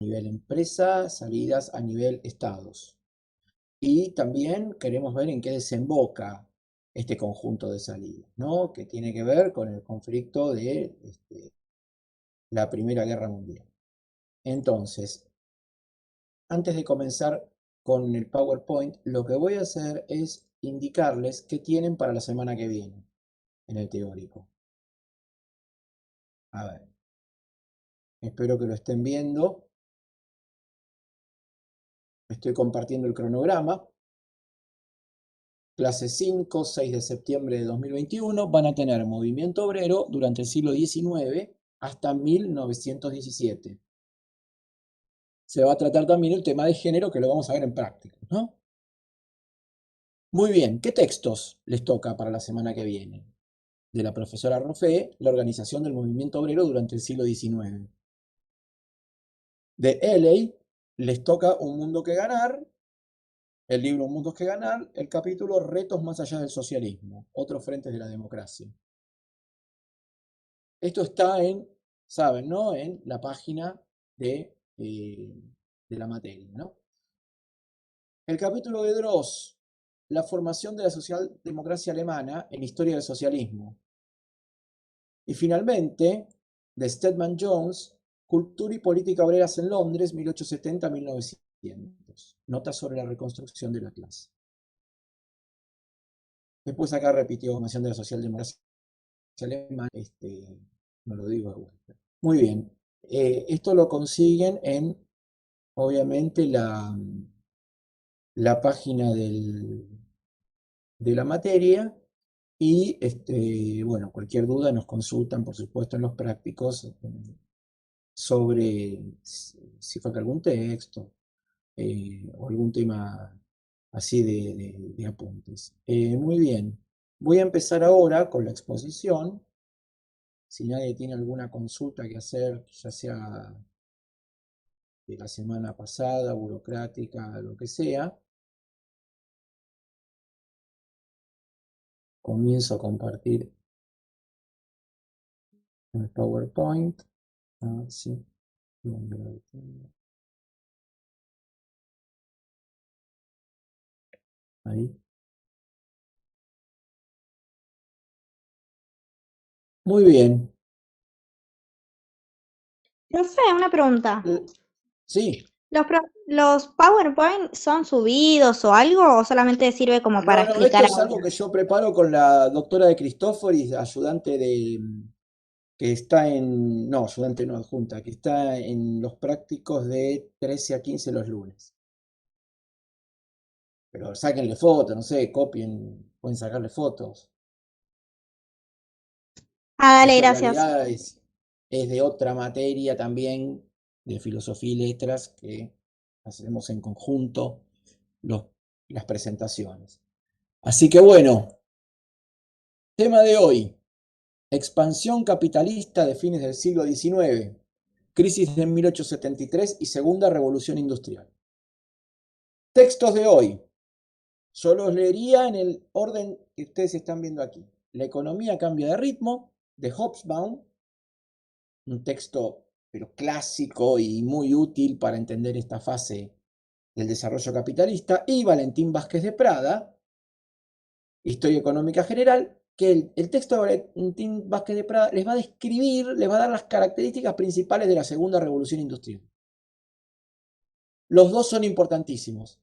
nivel empresa, salidas a nivel estados. Y también queremos ver en qué desemboca este conjunto de salidas, ¿no? Que tiene que ver con el conflicto de la Primera Guerra Mundial. Entonces, antes de comenzar con el PowerPoint, lo que voy a hacer es indicarles qué tienen para la semana que viene en el teórico. A ver, espero que lo estén viendo. Estoy compartiendo el cronograma. Clase 5, 6 de septiembre de 2021, van a tener movimiento obrero durante el siglo XIX hasta 1917. Se va a tratar también el tema de género, que lo vamos a ver en práctica, ¿no? Muy bien, ¿qué textos les toca para la semana que viene? De la profesora Roffé, la organización del movimiento obrero durante el siglo XIX. De Elley, les toca Un Mundo que Ganar, el libro Un Mundo que Ganar, el capítulo Retos más allá del socialismo, otros frentes de la democracia. Esto está saben, ¿no? En la página de la materia, ¿no? El capítulo de Dross, la formación de la socialdemocracia alemana en historia del socialismo. Y finalmente, de Stedman Jones, Cultura y política obreras en Londres, 1870-1900. Notas sobre la reconstrucción de la clase. Después acá repitió formación de la socialdemocracia alemana, no lo digo de vuelta. Muy bien, esto lo consiguen en, obviamente, la página de la materia y, bueno, cualquier duda nos consultan, por supuesto, en los prácticos sobre si falta algún texto o algún tema así de apuntes. Muy bien, voy a empezar ahora con la exposición. Si nadie tiene alguna consulta que hacer, ya sea de la semana pasada, burocrática, lo que sea, comienzo a compartir el PowerPoint. Ah, sí. Ahí. Muy bien. Profe, una pregunta. Sí. ¿Los PowerPoint son subidos o algo o solamente sirve como para No, no, esto explicar es ahora? algo que yo preparo con la doctora de Cristóforis, ayudante que está no, ayudante no, adjunta, que está en los prácticos de 13 a 15 los lunes. Pero sáquenle fotos, no sé, copien, pueden sacarle fotos. Ah, dale, Esto en gracias. realidad es de otra materia también, de filosofía y letras, que hacemos en conjunto los- las presentaciones. Así que bueno, tema de hoy, expansión capitalista de fines del siglo XIX, crisis de 1873 y segunda revolución industrial. Textos de hoy, yo los leería en el orden que ustedes están viendo aquí. La economía cambia de ritmo, de Hobsbawm, un texto pero clásico y muy útil para entender esta fase del desarrollo capitalista, y Valentín Vázquez de Prada, Historia Económica General, que el texto de Valentín Vázquez de Prada les va a describir, les va a dar las características principales de la segunda revolución industrial. Los dos son importantísimos.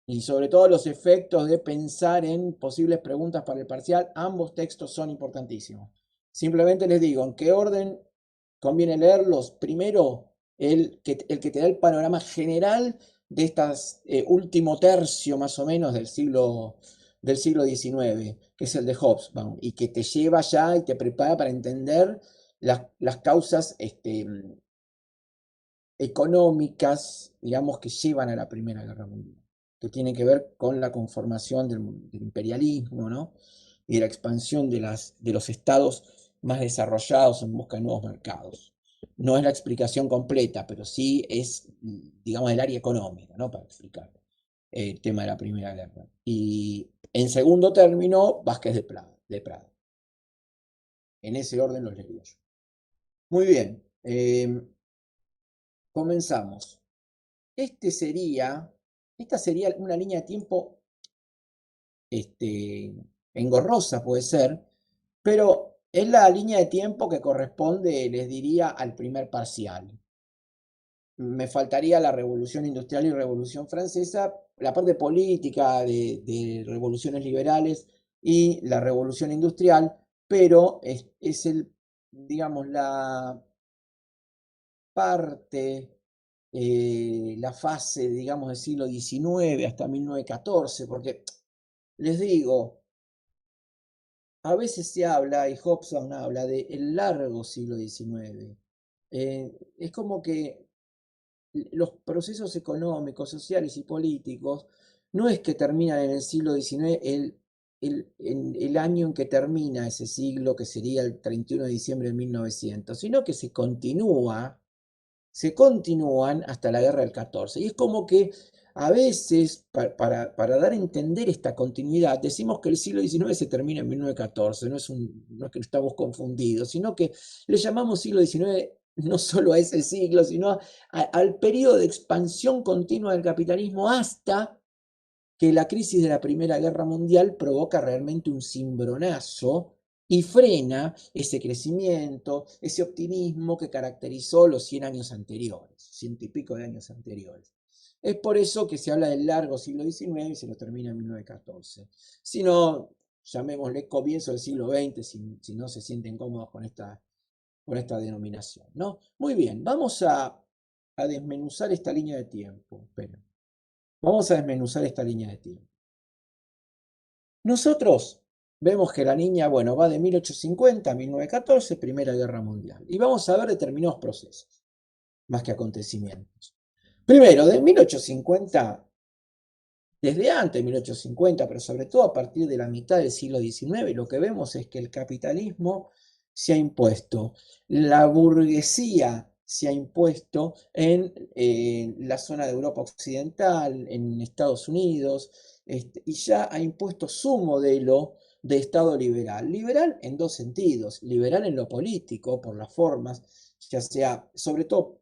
Y sobre todo los efectos de pensar en posibles preguntas para el parcial, ambos textos son importantísimos. Simplemente les digo en qué orden conviene leerlos. Primero, el que te da el panorama general de estas último tercio más o menos del siglo XIX, que es el de Hobsbawm, y que te lleva ya y te prepara para entender las causas económicas, digamos, que llevan a la Primera Guerra Mundial, que tienen que ver con la conformación del imperialismo, ¿no? Y de la expansión de los estados más desarrollados en busca de nuevos mercados. No es la explicación completa, pero sí es, digamos, el área económica, ¿no? Para explicar el tema de la Primera Guerra. Y en segundo término, Vázquez de Prada. En ese orden los leería yo. Muy bien. comenzamos. Esta sería una línea de tiempo engorrosa, puede ser, pero es la línea de tiempo que corresponde, les diría, al primer parcial. Me faltaría la Revolución Industrial y Revolución Francesa, la parte política de revoluciones liberales y la Revolución Industrial, pero es digamos, la parte, la fase, digamos, del siglo XIX hasta 1914, porque les digo, a veces se habla, y Hobson habla, de el largo siglo XIX. Es como que los procesos económicos, sociales y políticos no es que terminan en el siglo XIX el año en que termina ese siglo, que sería el 31 de diciembre de 1900, sino que se continúan hasta la guerra del 14. Y es como que a veces, para dar a entender esta continuidad, decimos que el siglo XIX se termina en 1914, no es que estamos confundidos, sino que le llamamos siglo XIX no solo a ese siglo, sino al periodo de expansión continua del capitalismo hasta que la crisis de la Primera Guerra Mundial provoca realmente un cimbronazo y frena ese crecimiento, ese optimismo que caracterizó los 100 años anteriores, 100 y pico de años anteriores. Es por eso que se habla del largo siglo XIX y se lo termina en 1914. Si no, llamémosle comienzo del siglo XX, si no se sienten cómodos con esta denominación, ¿no? Muy bien, vamos a desmenuzar esta línea de tiempo. Espera. Vamos a desmenuzar esta línea de tiempo. Nosotros vemos que la niña, bueno, va de 1850 a 1914, Primera Guerra Mundial. Y vamos a ver determinados procesos, más que acontecimientos. Primero, de 1850, desde antes de 1850, pero sobre todo a partir de la mitad del siglo XIX, lo que vemos es que el capitalismo se ha impuesto, la burguesía se ha impuesto en la zona de Europa Occidental, en Estados Unidos, y ya ha impuesto su modelo de Estado liberal. Liberal en dos sentidos, liberal en lo político, por las formas, ya sea, sobre todo,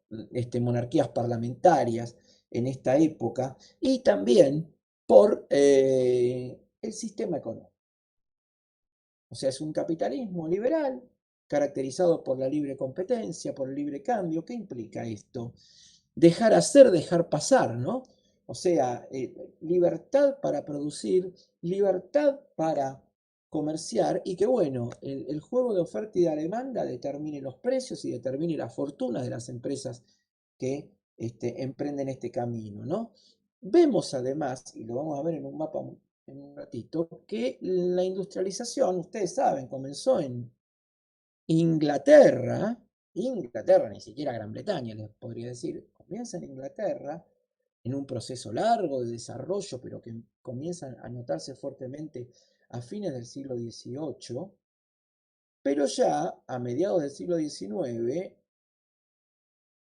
monarquías parlamentarias en esta época, y también por el sistema económico. O sea, es un capitalismo liberal caracterizado por la libre competencia, por el libre cambio. ¿Qué implica esto? Dejar hacer, dejar pasar, ¿no? O sea, libertad para producir, libertad para comerciar y que, bueno, el juego de oferta y de demanda determine los precios y determine las fortunas de las empresas que emprenden este camino, ¿no? Vemos además, y lo vamos a ver en un mapa en un ratito, que la industrialización, ustedes saben, comenzó en Inglaterra, ni siquiera Gran Bretaña les podría decir, comienza en Inglaterra, en un proceso largo de desarrollo, pero que comienza a notarse fuertemente a fines del siglo XVIII, pero ya a mediados del siglo XIX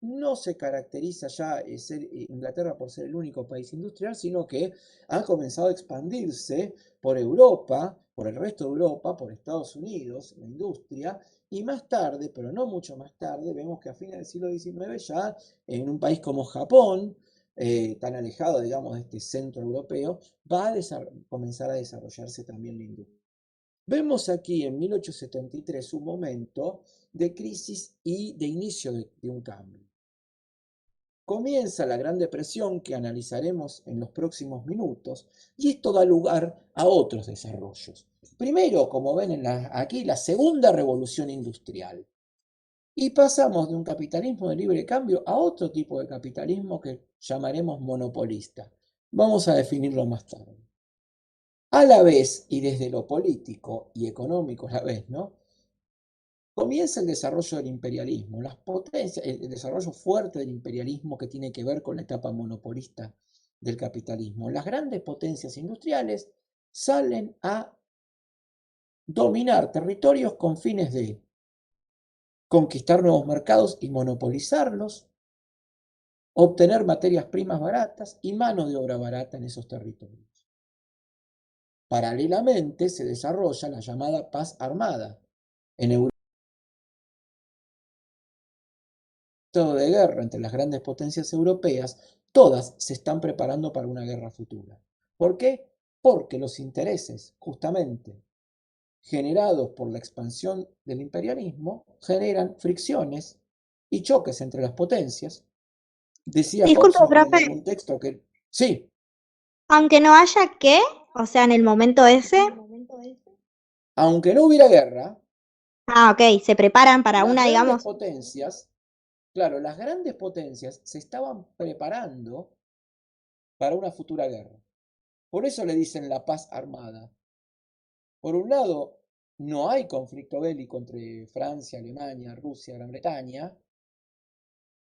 no se caracteriza ya Inglaterra por ser el único país industrial, sino que ha comenzado a expandirse por Europa, por el resto de Europa, por Estados Unidos, la industria, y más tarde, pero no mucho más tarde, vemos que a fines del siglo XIX ya en un país como Japón, tan alejado, digamos, de este centro europeo, va a comenzar a desarrollarse también la industria. Vemos aquí en 1873 un momento de crisis y de inicio de un cambio. Comienza la Gran Depresión que analizaremos en los próximos minutos y esto da lugar a otros desarrollos. Primero, como ven aquí, la segunda revolución industrial. Y pasamos de un capitalismo de libre cambio a otro tipo de capitalismo que llamaremos monopolista. Vamos a definirlo más tarde. A la vez, y desde lo político y económico a la vez, ¿no? Comienza el desarrollo del imperialismo, las potencias, el desarrollo fuerte del imperialismo que tiene que ver con la etapa monopolista del capitalismo. Las grandes potencias industriales salen a dominar territorios con fines de conquistar nuevos mercados y monopolizarlos, obtener materias primas baratas y mano de obra barata en esos territorios. Paralelamente se desarrolla la llamada paz armada en Europa. estado de guerra entre las grandes potencias europeas, todas se están preparando para una guerra futura. ¿Por qué? Porque los intereses, justamente, generados por la expansión del imperialismo, generan fricciones y choques entre las potencias. Decía Disculpe, Hobsbawm en profe, algún texto que, sí, aunque no haya qué, o sea, en el momento ese. aunque no hubiera guerra, Ah, ok, se preparan para las una, grandes digamos. potencias, claro, las grandes potencias se estaban preparando para una futura guerra. Por eso le dicen la paz armada. Por un lado, no hay conflicto bélico entre Francia, Alemania, Rusia, Gran Bretaña,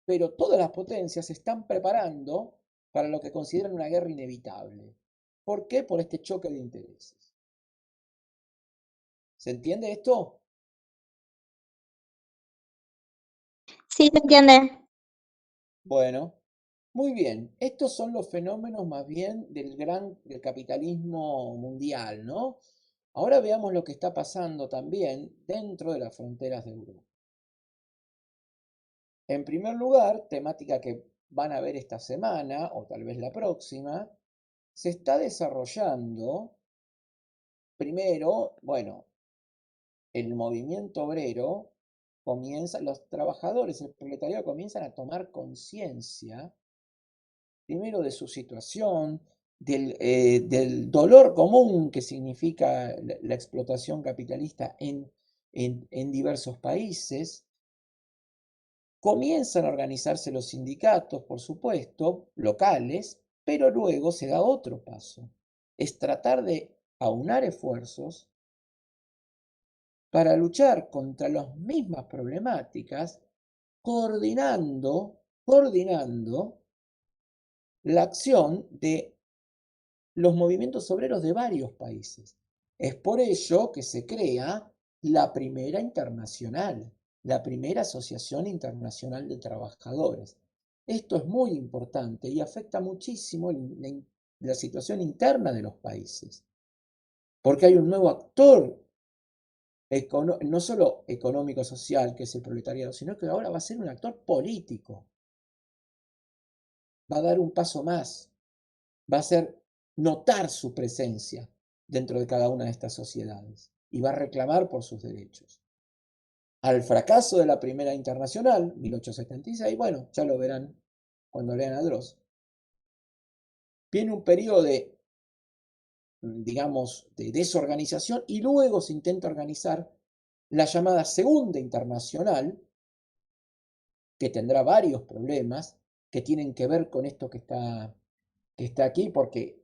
pero todas las potencias se están preparando para lo que consideran una guerra inevitable. ¿Por qué? Por este choque de intereses. ¿Se entiende esto? Sí, se entiende. Bueno, muy bien. Estos son los fenómenos más bien del capitalismo mundial, ¿no? Ahora veamos lo que está pasando también dentro de las fronteras de Europa. En primer lugar, temática que van a ver esta semana o tal vez la próxima, se está desarrollando primero, bueno, el movimiento obrero comienza, los trabajadores, el proletariado comienzan a tomar conciencia primero de su situación, del dolor común que significa la explotación capitalista en diversos países. Comienzan a organizarse los sindicatos, por supuesto, locales, pero luego se da otro paso. Es tratar de aunar esfuerzos para luchar contra las mismas problemáticas, coordinando la acción de los movimientos obreros de varios países. Es por ello que se crea la primera internacional, la primera Asociación Internacional de Trabajadores. Esto es muy importante y afecta muchísimo la situación interna de los países, porque hay un nuevo actor, no solo económico-social, que es el proletariado, sino que ahora va a ser un actor político, va a dar un paso más, va a hacer notar su presencia dentro de cada una de estas sociedades y va a reclamar por sus derechos. Al fracaso de la Primera Internacional, 1876, bueno, ya lo verán cuando lean a Dross, viene un periodo de, digamos, de desorganización y luego se intenta organizar la llamada Segunda Internacional, que tendrá varios problemas que tienen que ver con esto que está aquí, porque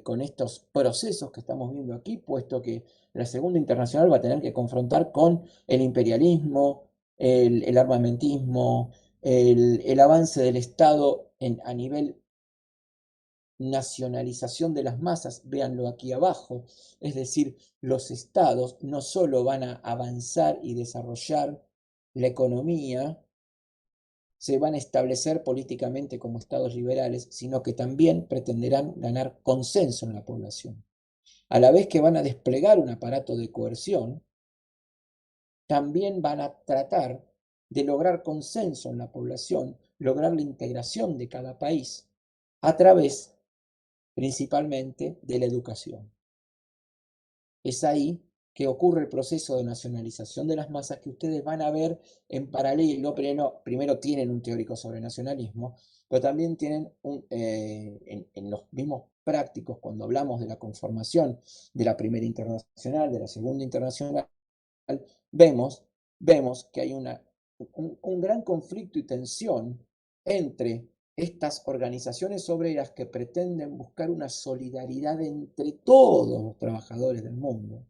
con estos procesos que estamos viendo aquí, puesto que la Segunda Internacional va a tener que confrontar con el imperialismo, el armamentismo, el avance del Estado a nivel nacionalización de las masas, véanlo aquí abajo, es decir, los estados no solo van a avanzar y desarrollar la economía, se van a establecer políticamente como estados liberales, sino que también pretenderán ganar consenso en la población. A la vez que van a desplegar un aparato de coerción, también van a tratar de lograr consenso en la población, lograr la integración de cada país a través principalmente de la educación. Es ahí que ocurre el proceso de nacionalización de las masas que ustedes van a ver en paralelo. Primero tienen un teórico sobre nacionalismo, pero también tienen en los mismos prácticos, cuando hablamos de la conformación de la Primera Internacional, de la Segunda Internacional, vemos, vemos que hay un gran conflicto y tensión entre estas organizaciones obreras que pretenden buscar una solidaridad entre todos los trabajadores del mundo,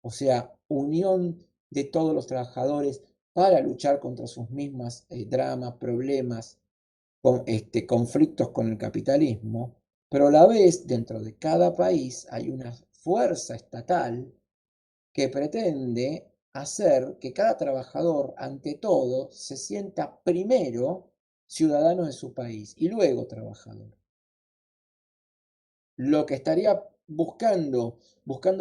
o sea, unión de todos los trabajadores para luchar contra sus mismas dramas, problemas, conflictos con el capitalismo, pero a la vez dentro de cada país hay una fuerza estatal que pretende hacer que cada trabajador, ante todo, se sienta primero ciudadano de su país y luego trabajador. Lo que estaría buscando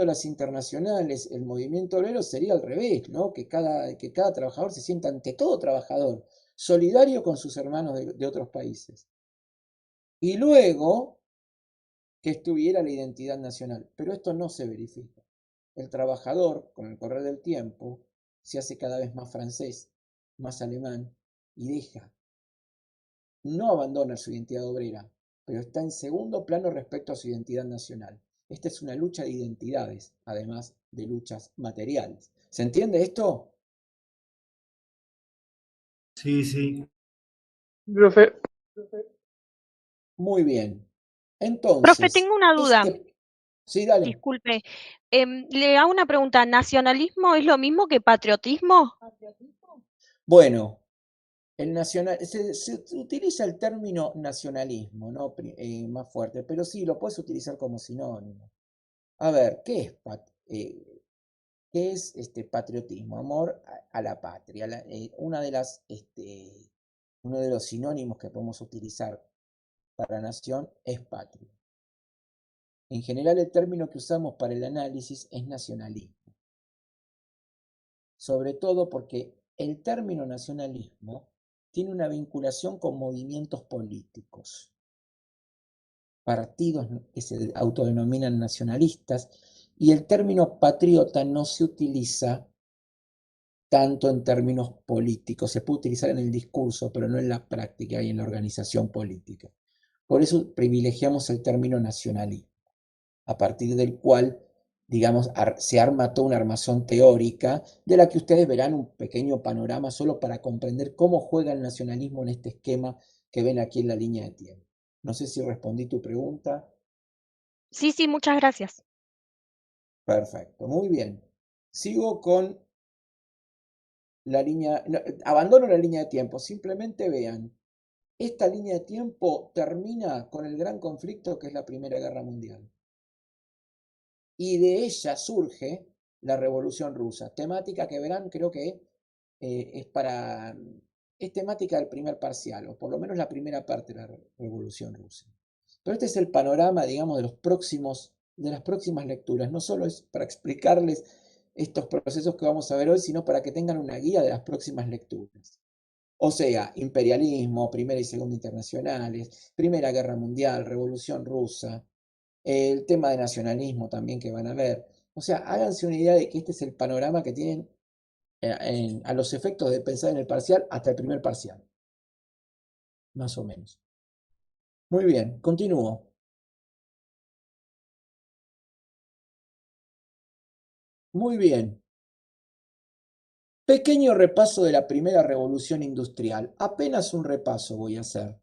las internacionales, el movimiento obrero sería al revés, ¿no? Que cada trabajador se sienta ante todo trabajador, solidario con sus hermanos de otros países. Y luego que estuviera la identidad nacional. Pero esto no se verifica. El trabajador, con el correr del tiempo, se hace cada vez más francés, más alemán, y no abandona su identidad obrera, pero está en segundo plano respecto a su identidad nacional. Esta es una lucha de identidades, además de luchas materiales. ¿Se entiende esto? Sí, sí. Profe, Muy bien. Profe, Entonces, tengo una duda, Sí, dale. disculpe. Le hago una pregunta. ¿Nacionalismo es lo mismo que patriotismo? Bueno, se utiliza el término nacionalismo, ¿no? Más fuerte, pero sí, lo puedes utilizar como sinónimo. A ver, ¿qué es patriotismo? Amor a la patria. Uno de los sinónimos que podemos utilizar para nación es patria. En general, el término que usamos para el análisis es nacionalismo, sobre todo porque el término nacionalismo tiene una vinculación con movimientos políticos, partidos que se autodenominan nacionalistas, y el término patriota no se utiliza tanto en términos políticos, se puede utilizar en el discurso, pero no en la práctica y en la organización política. Por eso privilegiamos el término nacionalismo, a partir del cual, digamos, se arma toda una armazón teórica, de la que ustedes verán un pequeño panorama solo para comprender cómo juega el nacionalismo en este esquema que ven aquí en la línea de tiempo. No sé si respondí tu pregunta. Sí, sí, muchas gracias. Perfecto, muy bien. Sigo con la línea, no, abandono la línea de tiempo, simplemente vean, esta línea de tiempo termina con el gran conflicto que es la Primera Guerra Mundial. Y de ella surge la Revolución Rusa, temática que verán, creo que es temática del primer parcial, o por lo menos la primera parte de la Revolución Rusa. Pero este es el panorama, digamos, de las próximas lecturas. No solo es para explicarles estos procesos que vamos a ver hoy, sino para que tengan una guía de las próximas lecturas. O sea, imperialismo, Primera y Segunda Internacionales, Primera Guerra Mundial, Revolución Rusa, el tema de nacionalismo también que van a ver. O sea, háganse una idea de que este es el panorama que tienen a los efectos de pensar en el parcial hasta el primer parcial, más o menos. Muy bien, continúo. Muy bien. Pequeño repaso de la primera revolución industrial. Apenas un repaso voy a hacer.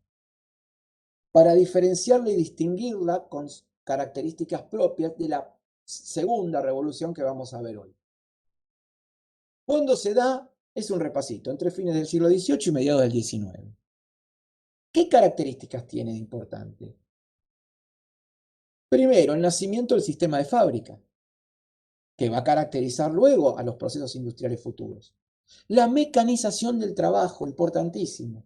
Para diferenciarla y distinguirla con características propias de la segunda revolución que vamos a ver hoy. ¿Cuándo se da? Es un repasito, entre fines del siglo XVIII y mediados del XIX. ¿Qué características tiene de importante? Primero, el nacimiento del sistema de fábrica, que va a caracterizar luego a los procesos industriales futuros. La mecanización del trabajo, importantísimo.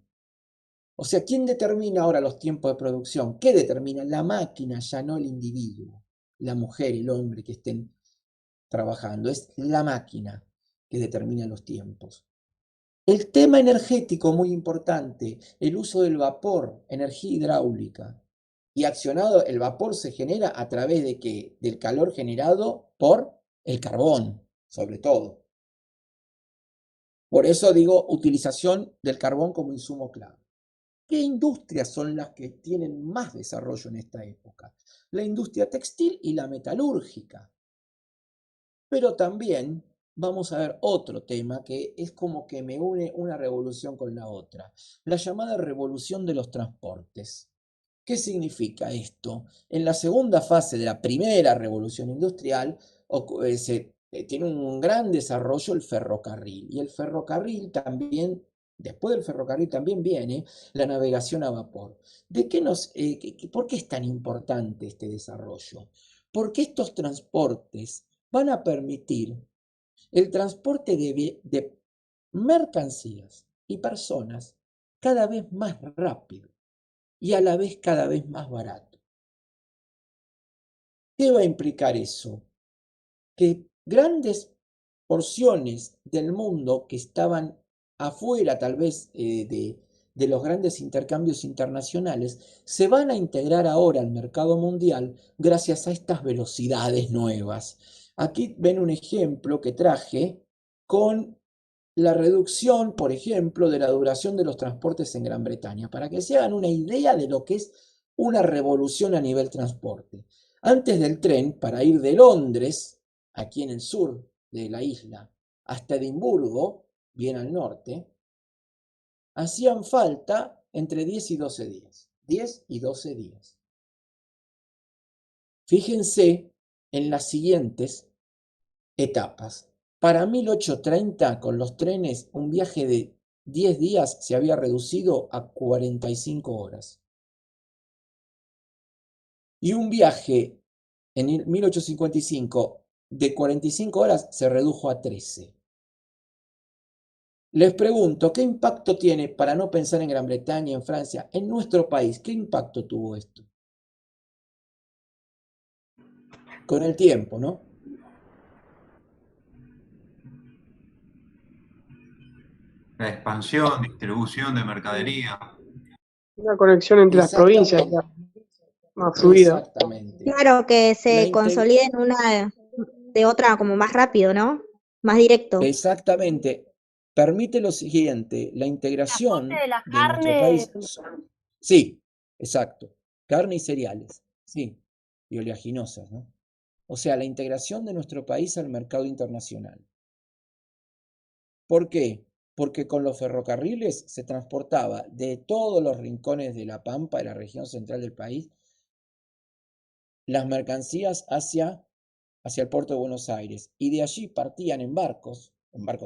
O sea, ¿quién determina ahora los tiempos de producción? ¿Qué determina? La máquina, ya no el individuo, la mujer, el hombre que estén trabajando. Es la máquina que determina los tiempos. El tema energético, muy importante, el uso del vapor, energía hidráulica. Y accionado, el vapor se genera a través de qué? Del calor generado por el carbón, sobre todo. Por eso digo utilización del carbón como insumo clave. ¿Qué industrias son las que tienen más desarrollo en esta época? La industria textil y la metalúrgica. Pero también vamos a ver otro tema que es como que me une una revolución con la otra, la llamada revolución de los transportes. ¿Qué significa esto? En la segunda fase de la primera revolución industrial tiene un gran desarrollo el ferrocarril, y el ferrocarril también, después del ferrocarril también viene la navegación a vapor. ¿Por qué es tan importante este desarrollo? Porque estos transportes van a permitir el transporte de mercancías y personas cada vez más rápido y a la vez cada vez más barato. ¿Qué va a implicar eso? Que grandes porciones del mundo que estaban afuera tal vez de los grandes intercambios internacionales se van a integrar ahora al mercado mundial gracias a estas velocidades nuevas. Aquí ven un ejemplo que traje con la reducción, por ejemplo, de la duración de los transportes en Gran Bretaña, para que se hagan una idea de lo que es una revolución a nivel transporte. Antes del tren, para ir de Londres, aquí en el sur de la isla, hasta Edimburgo, bien al norte, hacían falta entre 10 y 12 días. 10 y 12 días. Fíjense en las siguientes etapas. Para 1830, con los trenes, un viaje de 10 días se había reducido a 45 horas. Y un viaje en 1855 de 45 horas se redujo a 13. Les pregunto, ¿qué impacto tiene, para no pensar en Gran Bretaña, en Francia, en nuestro país? ¿Qué impacto tuvo esto? Con el tiempo, ¿no? La expansión, distribución de mercadería. Una conexión entre las provincias, Exactamente. más fluida. Exactamente. Claro, que La se inte- consolide en una de otra como más rápido, ¿no? Más directo. Exactamente. Permite lo siguiente, la integración de la de nuestro carne. país. Sí, exacto. Carne y cereales, sí, y oleaginosas, ¿no? O sea, la integración de nuestro país al mercado internacional. ¿Por qué? Porque con los ferrocarriles se transportaba de todos los rincones de la Pampa, de la región central del país, las mercancías hacia el puerto de Buenos Aires, y de allí partían en barcos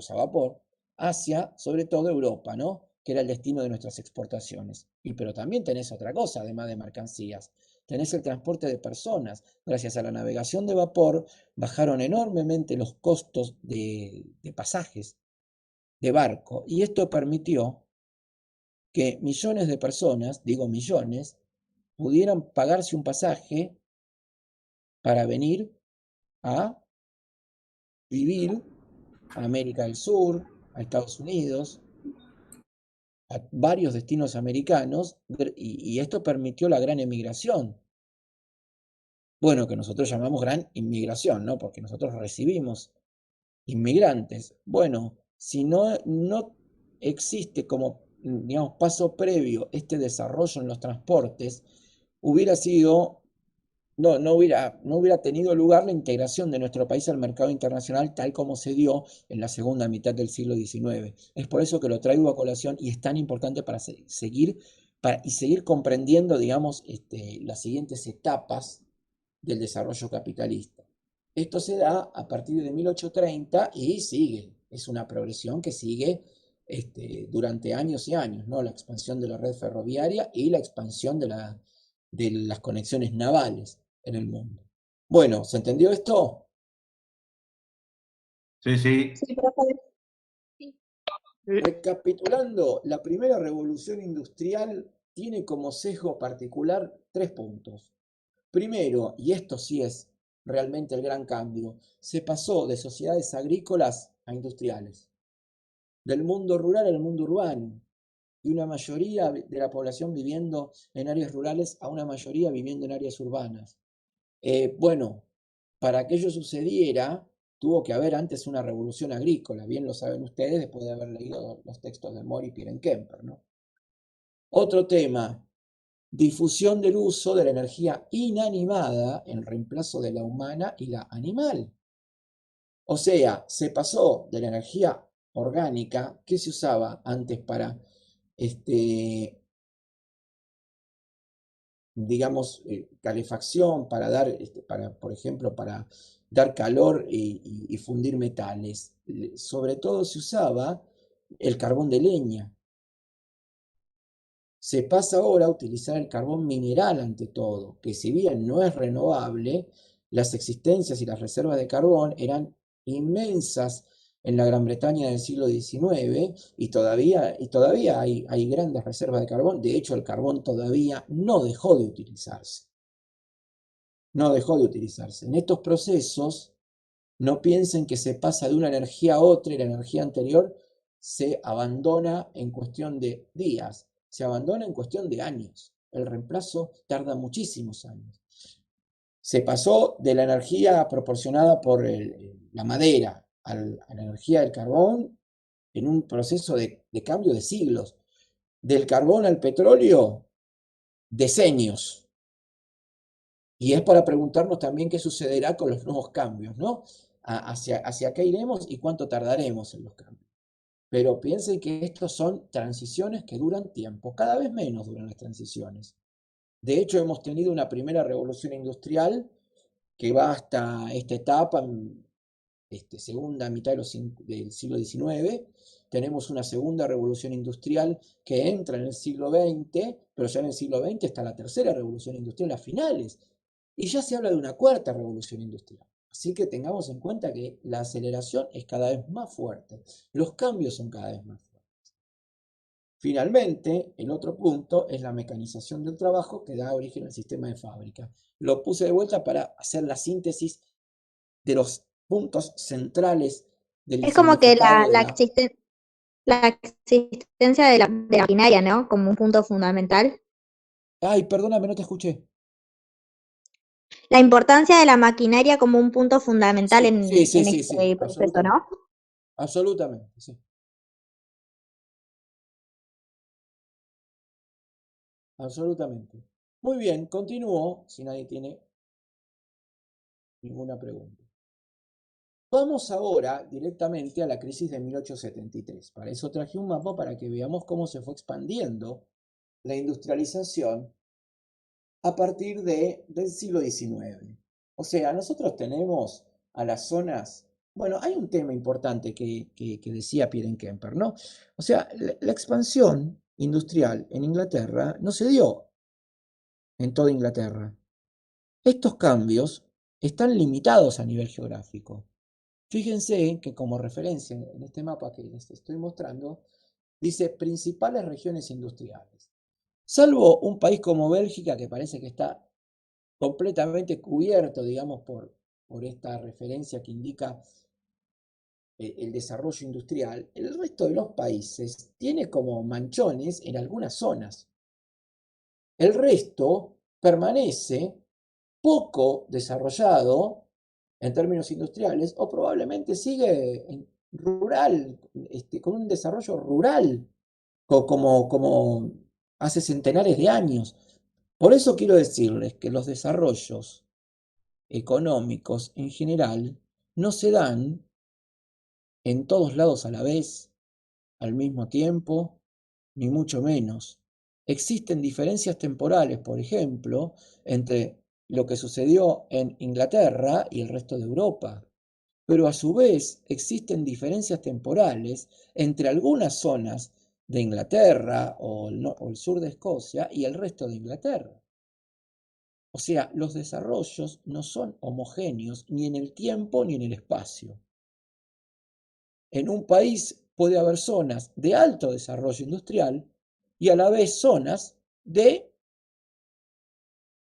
a vapor, hacia, sobre todo, Europa, ¿no? Que era el destino de nuestras exportaciones. Pero también tenés otra cosa, además de mercancías. Tenés el transporte de personas. Gracias a la navegación de vapor, bajaron enormemente los costos de pasajes de barco, y esto permitió que millones de personas, digo millones, pudieran pagarse un pasaje para venir a vivir a América del Sur, a Estados Unidos, a varios destinos americanos, y esto permitió la gran emigración. Bueno, que nosotros llamamos gran inmigración, ¿no? Porque nosotros recibimos inmigrantes. Bueno, si no existe como, digamos, paso previo este desarrollo en los transportes, hubiera sido no hubiera tenido lugar la integración de nuestro país al mercado internacional tal como se dio en la segunda mitad del siglo XIX. Es por eso que lo traigo a colación y es tan importante para seguir comprendiendo, digamos, las siguientes etapas del desarrollo capitalista. Esto se da a partir de 1830 y sigue, es una progresión que sigue durante años y años, ¿no? La expansión de la red ferroviaria y la expansión de las conexiones navales en el mundo. Bueno, ¿se entendió esto? Sí, sí. Sí, profe. Recapitulando, la primera revolución industrial tiene como sesgo particular 3 puntos. Primero, y esto sí es realmente el gran cambio, se pasó de sociedades agrícolas a industriales, del mundo rural al mundo urbano, y una mayoría de la población viviendo en áreas rurales a una mayoría viviendo en áreas urbanas. Bueno, para que ello sucediera, tuvo que haber antes una revolución agrícola, bien lo saben ustedes después de haber leído los textos de Moore y Pieren Kemper, ¿no? Otro tema, difusión del uso de la energía inanimada en reemplazo de la humana y la animal. O sea, se pasó de la energía orgánica que se usaba antes para, digamos, calefacción, para dar, por ejemplo, para dar calor y fundir metales. Sobre todo se usaba el carbón de leña. Se pasa ahora a utilizar el carbón mineral ante todo, que si bien no es renovable, las existencias y las reservas de carbón eran inmensas en la Gran Bretaña del siglo XIX y todavía hay grandes reservas de carbón. De hecho, el carbón todavía no dejó de utilizarse. no dejó de utilizarse. En estos procesos, no piensen que se pasa de una energía a otra y la energía anterior se abandona en cuestión de días, se abandona en cuestión de años. El reemplazo tarda muchísimos años. Se pasó de la energía proporcionada por la madera a la energía del carbón en un proceso de cambio de siglos. Del carbón al petróleo, decenios. Y es para preguntarnos también qué sucederá con los nuevos cambios, ¿no? Hacia qué iremos y cuánto tardaremos en los cambios. Pero piensen que estos son transiciones que duran tiempo, cada vez menos duran las transiciones. De hecho, hemos tenido una primera revolución industrial que va hasta esta etapa, segunda mitad del siglo XIX. Tenemos una segunda revolución industrial que entra en el siglo XX, pero ya en el siglo XX está la tercera revolución industrial a finales. Y ya se habla de una cuarta revolución industrial. Así que tengamos en cuenta que la aceleración es cada vez más fuerte, los cambios son cada vez más fuertes. Finalmente, el otro punto es la mecanización del trabajo que da origen al sistema de fábrica. Lo puse de vuelta para hacer la síntesis de los puntos centrales del Es como que significado de la existencia de la maquinaria, ¿no? Como un punto fundamental. Ay, perdóname, no te escuché. La importancia de la maquinaria como un punto fundamental Sí, en sí, este proceso, absolutamente. ¿no? Absolutamente, sí. Absolutamente. Muy bien, continúo, si nadie tiene ninguna pregunta. Vamos ahora directamente a la crisis de 1873. Para eso traje un mapa para que veamos cómo se fue expandiendo la industrialización a partir del siglo XIX. O sea, nosotros tenemos a las zonas. Bueno, hay un tema importante que decía Pierre Kemper, ¿no? O sea, la expansión industrial en Inglaterra no se dio en toda Inglaterra. Estos cambios están limitados a nivel geográfico. Fíjense que como referencia en este mapa que les estoy mostrando, dice principales regiones industriales. Salvo un país como Bélgica, que parece que está completamente cubierto, digamos, por esta referencia que indica el desarrollo industrial, el resto de los países tiene como manchones en algunas zonas. El resto permanece poco desarrollado en términos industriales o probablemente sigue rural, con un desarrollo rural, como hace centenares de años. Por eso quiero decirles que los desarrollos económicos en general no se dan en todos lados a la vez, al mismo tiempo, ni mucho menos. Existen diferencias temporales, por ejemplo, entre lo que sucedió en Inglaterra y el resto de Europa, pero a su vez existen diferencias temporales entre algunas zonas de Inglaterra o el sur de Escocia y el resto de Inglaterra. O sea, los desarrollos no son homogéneos ni en el tiempo ni en el espacio. En un país puede haber zonas de alto desarrollo industrial y a la vez zonas de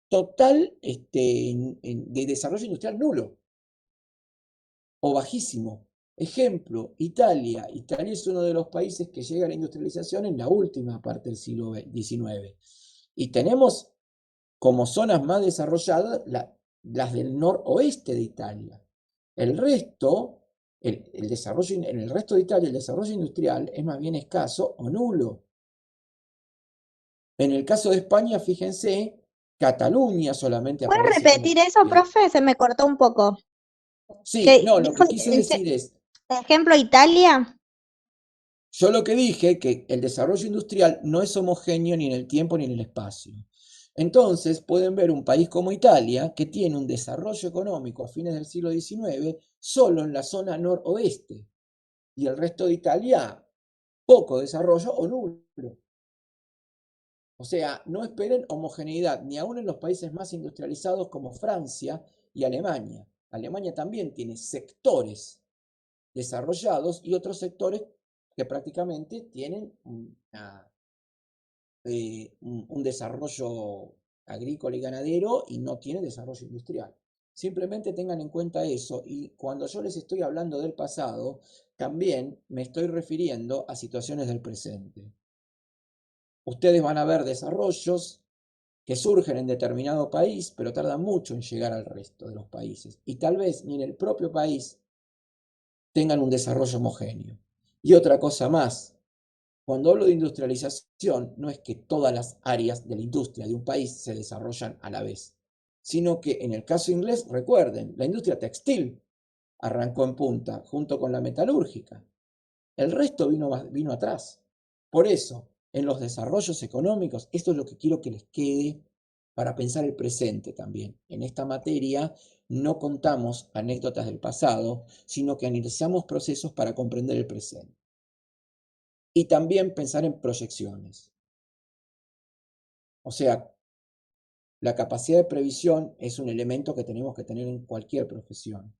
total de desarrollo industrial nulo o bajísimo. Ejemplo, Italia. Italia es uno de los países que llega a la industrialización en la última parte del siglo XIX. Y tenemos como zonas más desarrolladas las del noroeste de Italia. El resto, el desarrollo, en el resto de Italia, el desarrollo industrial es más bien escaso o nulo. En el caso de España, fíjense, Cataluña solamente ¿Puedes aparece repetir como... eso, profe? Se me cortó un poco. Sí, ¿Qué no, lo dijo que quise decir es, ejemplo Italia? yo lo que dije que el desarrollo industrial no es homogéneo ni en el tiempo ni en el espacio. Entonces pueden ver un país como Italia que tiene un desarrollo económico a fines del siglo XIX solo en la zona noroeste y el resto de Italia poco desarrollo o nulo. O sea, no esperen homogeneidad ni aún en los países más industrializados como Francia y Alemania. Alemania también tiene sectores desarrollados y otros sectores que prácticamente tienen un desarrollo agrícola y ganadero y no tiene desarrollo industrial. Simplemente tengan en cuenta eso, y cuando yo les estoy hablando del pasado, también me estoy refiriendo a situaciones del presente. Ustedes van a ver desarrollos que surgen en determinado país, pero tardan mucho en llegar al resto de los países. Y tal vez ni en el propio país tengan un desarrollo homogéneo. Y otra cosa más, cuando hablo de industrialización, no es que todas las áreas de la industria de un país se desarrollan a la vez, sino que en el caso inglés, recuerden, la industria textil arrancó en punta junto con la metalúrgica. El resto vino atrás. Por eso, en los desarrollos económicos, esto es lo que quiero que les quede para pensar el presente también. En esta materia no contamos anécdotas del pasado, sino que analizamos procesos para comprender el presente. Y también pensar en proyecciones. O sea, la capacidad de previsión es un elemento que tenemos que tener en cualquier profesión.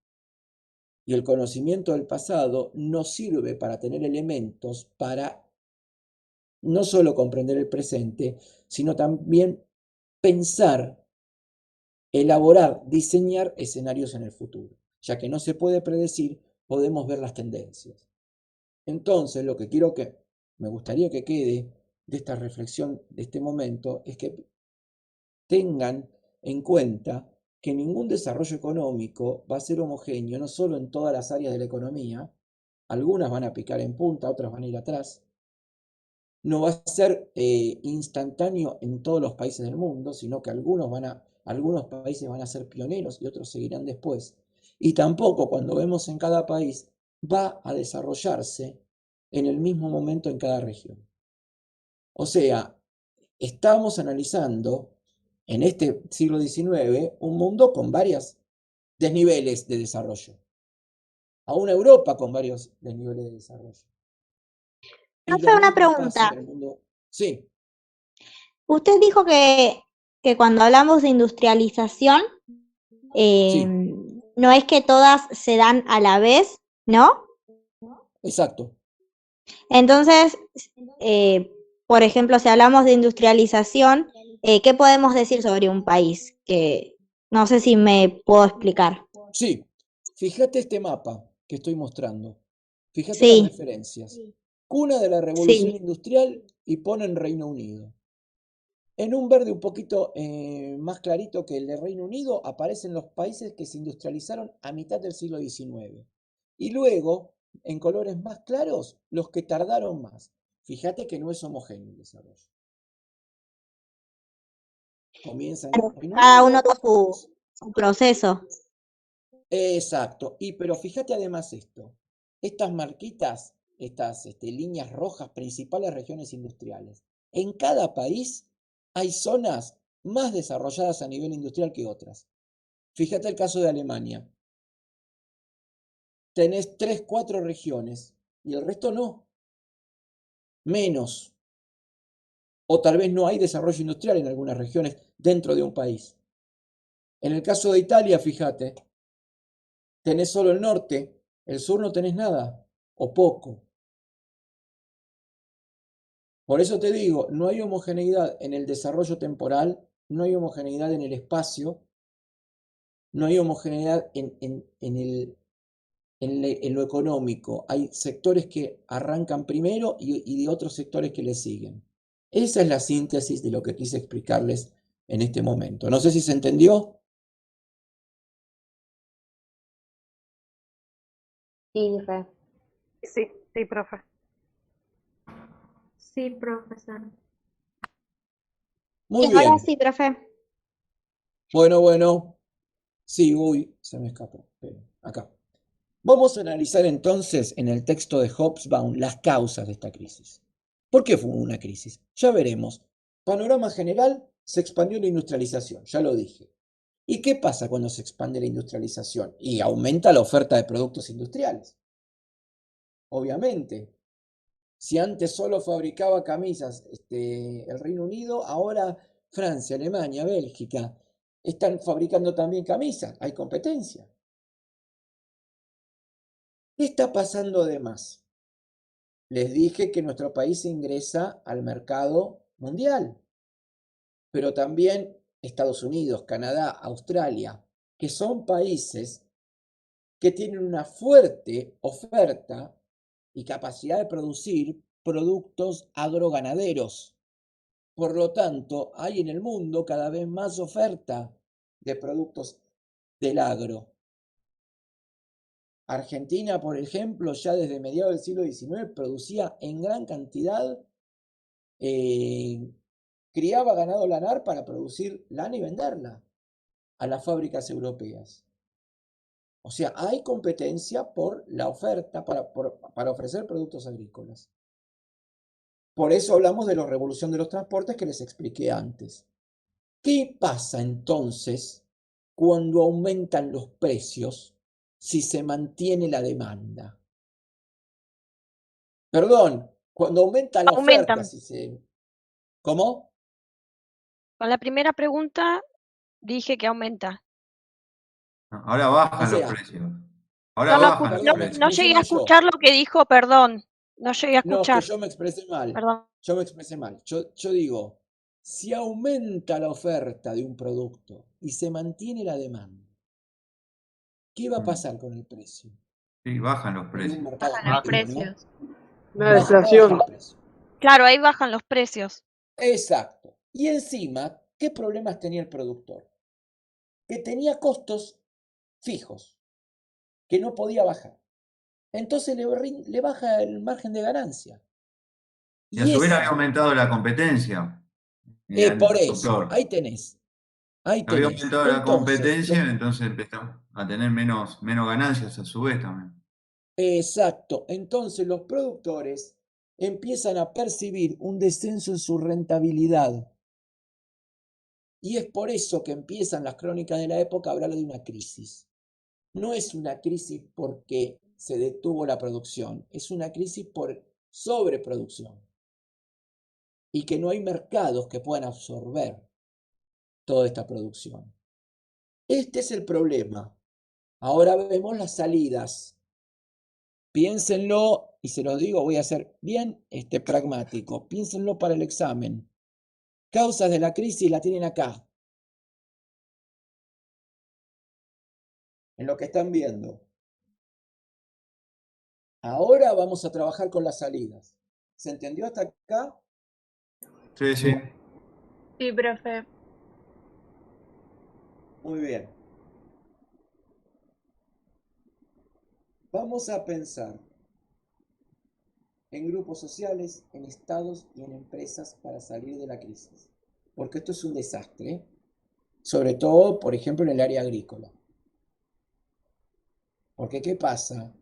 Y el conocimiento del pasado nos sirve para tener elementos para no solo comprender el presente, sino también pensar, elaborar, diseñar escenarios en el futuro. Ya que no se puede predecir, podemos ver las tendencias. Entonces, lo que me gustaría que quede de esta reflexión, de este momento, es que tengan en cuenta que ningún desarrollo económico va a ser homogéneo, no solo en todas las áreas de la economía, algunas van a picar en punta, otras van a ir atrás, no va a ser instantáneo en todos los países del mundo, sino que algunos países van a ser pioneros y otros seguirán después. Y tampoco cuando vemos en cada país va a desarrollarse en el mismo momento en cada región. O sea, estamos analizando en este siglo XIX un mundo con varios desniveles de desarrollo, a una Europa con varios desniveles de desarrollo. Y Profe, lo una mismo pasa en pregunta. el mundo. Sí, Usted dijo que cuando hablamos de industrialización, sí, no es que todas se dan a la vez, ¿no? exacto. Entonces, por ejemplo, si hablamos de industrialización, ¿qué podemos decir sobre un país? Que no sé si me puedo explicar. Sí, fíjate este mapa que estoy mostrando. Fíjate las Sí, diferencias. Cuna de la revolución sí. industrial y ponen Reino Unido. En un verde un poquito más clarito que el de Reino Unido aparecen los países que se industrializaron a mitad del siglo XIX. Y luego, en colores más claros, los que tardaron más. Fíjate que no es homogéneo el desarrollo. Comienza en Reino Cada uno Unido. tuvo su proceso. Exacto. Pero fíjate además esto. Estas marquitas, estas líneas rojas, principales regiones industriales. En cada país hay zonas más desarrolladas a nivel industrial que otras. Fíjate el caso de Alemania. Tenés 3, 4 regiones y el resto no. Menos. O tal vez no hay desarrollo industrial en algunas regiones dentro de un país. En el caso de Italia, fíjate, tenés solo el norte, el sur no tenés nada o poco. Por eso te digo, no hay homogeneidad en el desarrollo temporal, no hay homogeneidad en el espacio, no hay homogeneidad en lo económico. Hay sectores que arrancan primero y de otros sectores que le siguen. Esa es la síntesis de lo que quise explicarles en este momento. No sé si se entendió. Sí, Re. Sí, sí, profe. Sí, profesor. Muy Ahora bien. sí, profe. Bueno. Sí, uy, se me escapó. Esperen, acá. Vamos a analizar entonces en el texto de Hobsbawm las causas de esta crisis. ¿Por qué fue una crisis? Ya veremos. Panorama general, se expandió la industrialización, ya lo dije. ¿Y qué pasa cuando se expande la industrialización? Y aumenta la oferta de productos industriales. Obviamente. Si antes solo fabricaba camisas el Reino Unido, ahora Francia, Alemania, Bélgica están fabricando también camisas. Hay competencia. ¿Qué está pasando además? Les dije que nuestro país ingresa al mercado mundial, pero también Estados Unidos, Canadá, Australia, que son países que tienen una fuerte oferta y capacidad de producir productos agroganaderos. Por lo tanto, hay en el mundo cada vez más oferta de productos del agro. Argentina, por ejemplo, ya desde mediados del siglo XIX producía en gran cantidad, criaba ganado lanar para producir lana y venderla a las fábricas europeas. O sea, hay competencia por la oferta para ofrecer productos agrícolas. Por eso hablamos de la revolución de los transportes que les expliqué antes. ¿Qué pasa entonces cuando aumentan los precios si se mantiene la demanda? Perdón, cuando aumenta la oferta, Aumentan. ¿Cómo? Con la primera pregunta dije que aumenta. Ahora O bajan los sea, precios. Ahora No, lo bajan los no, perdón, me precios. no expresé llegué a mal yo. escuchar lo que dijo, perdón. No llegué a No, es que escuchar, yo me expresé mal. perdón. Yo me expresé mal. Yo digo, si aumenta la oferta de un producto y se mantiene la demanda, ¿qué va a pasar con el precio? Sí, bajan los En un precios. mercado Bajan los libre, ¿no? precios. Una Va a bajar deflación. el precio. Claro, ahí bajan los precios. Exacto. Y encima, ¿qué problemas tenía el productor? Que tenía costos fijos, que no podía bajar. Entonces le baja el margen de ganancia. Y a Y su vez había esa, aumentado la competencia al por eso, productor. ahí tenés. Ahí Había tenés. aumentado la Entonces, competencia, entonces empezamos a tener menos ganancias a su vez también. exacto. Entonces los productores empiezan a percibir un descenso en su rentabilidad. Y es por eso que empiezan las crónicas de la época a hablar de una crisis. No es una crisis porque se detuvo la producción, es una crisis por sobreproducción. Y que no hay mercados que puedan absorber toda esta producción. Este es el problema. Ahora vemos las salidas. Piénsenlo, y se los digo, voy a ser bien pragmático. Piénsenlo para el examen. Causas de la crisis la tienen acá, en lo que están viendo. Ahora vamos a trabajar con las salidas. ¿Se entendió hasta acá? Sí, sí. Sí, profe. Muy bien. Vamos a pensar en grupos sociales, en estados y en empresas para salir de la crisis. Porque esto es un desastre, sobre todo, por ejemplo, en el área agrícola. Porque ¿qué pasa?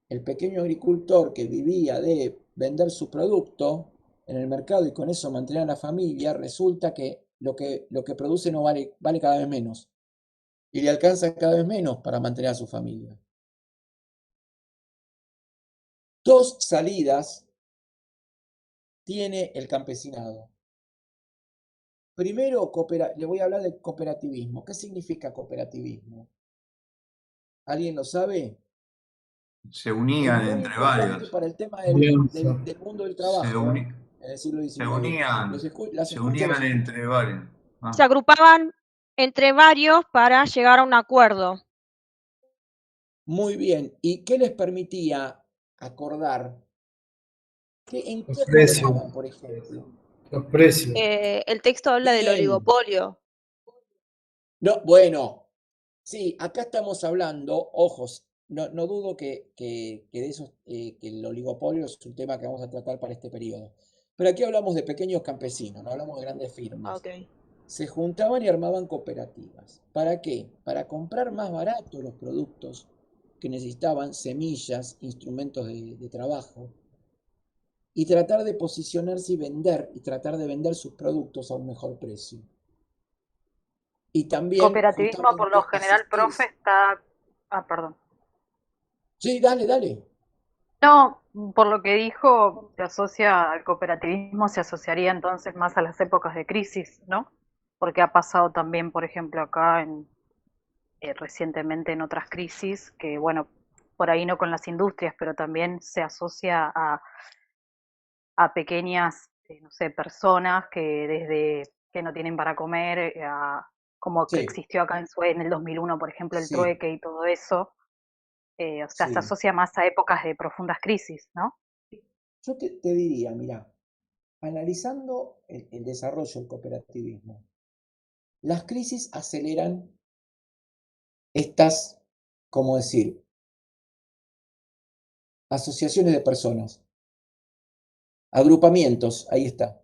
El pequeño agricultor que vivía de vender su producto en el mercado y con eso mantener a la familia, resulta que lo que produce no vale cada vez menos. Y le alcanza cada vez menos para mantener a su familia. Dos salidas tiene el campesinado. Primero, le voy a hablar del cooperativismo. ¿Qué significa cooperativismo? ¿Alguien lo sabe? Se unían Es muy entre importante varios. para el tema Alianza. del mundo del Se, trabajo, uni- en el siglo se XIX. unían, Las se escucho, los unían escucho. entre varios. Se agrupaban entre varios para llegar a un acuerdo. Muy bien. ¿Y qué les permitía acordar? ¿En Los qué precios. acordaban, por ejemplo? Los precios. El texto habla del Bien. oligopolio. No, bueno, sí, acá estamos hablando, ojos, no dudo que de esos, que el oligopolio es un tema que vamos a tratar para este periodo. Pero aquí hablamos de pequeños campesinos, no hablamos de grandes firmas. Ok. Se juntaban y armaban cooperativas. ¿Para qué? Para comprar más barato los productos que necesitaban, semillas, instrumentos de trabajo, y tratar de posicionarse y tratar de vender sus productos a un mejor precio. Y también, Cooperativismo por lo justamente, general, profe, asistirse. está... Ah, perdón. Sí, dale. No, por lo que dijo, se asocia al cooperativismo, se asociaría entonces más a las épocas de crisis, ¿no? Porque ha pasado también, por ejemplo, acá recientemente en otras crisis, que bueno, por ahí no con las industrias, pero también se asocia a pequeñas, no sé, personas que desde que no tienen para comer, como que Sí, existió acá en el 2001, por ejemplo, el sí, trueque y todo eso. O sea, se sí. asocia más a épocas de profundas crisis, ¿no? Yo te diría, mira, analizando el desarrollo del cooperativismo, las crisis aceleran estas, ¿cómo decir?, asociaciones de personas, agrupamientos, ahí está.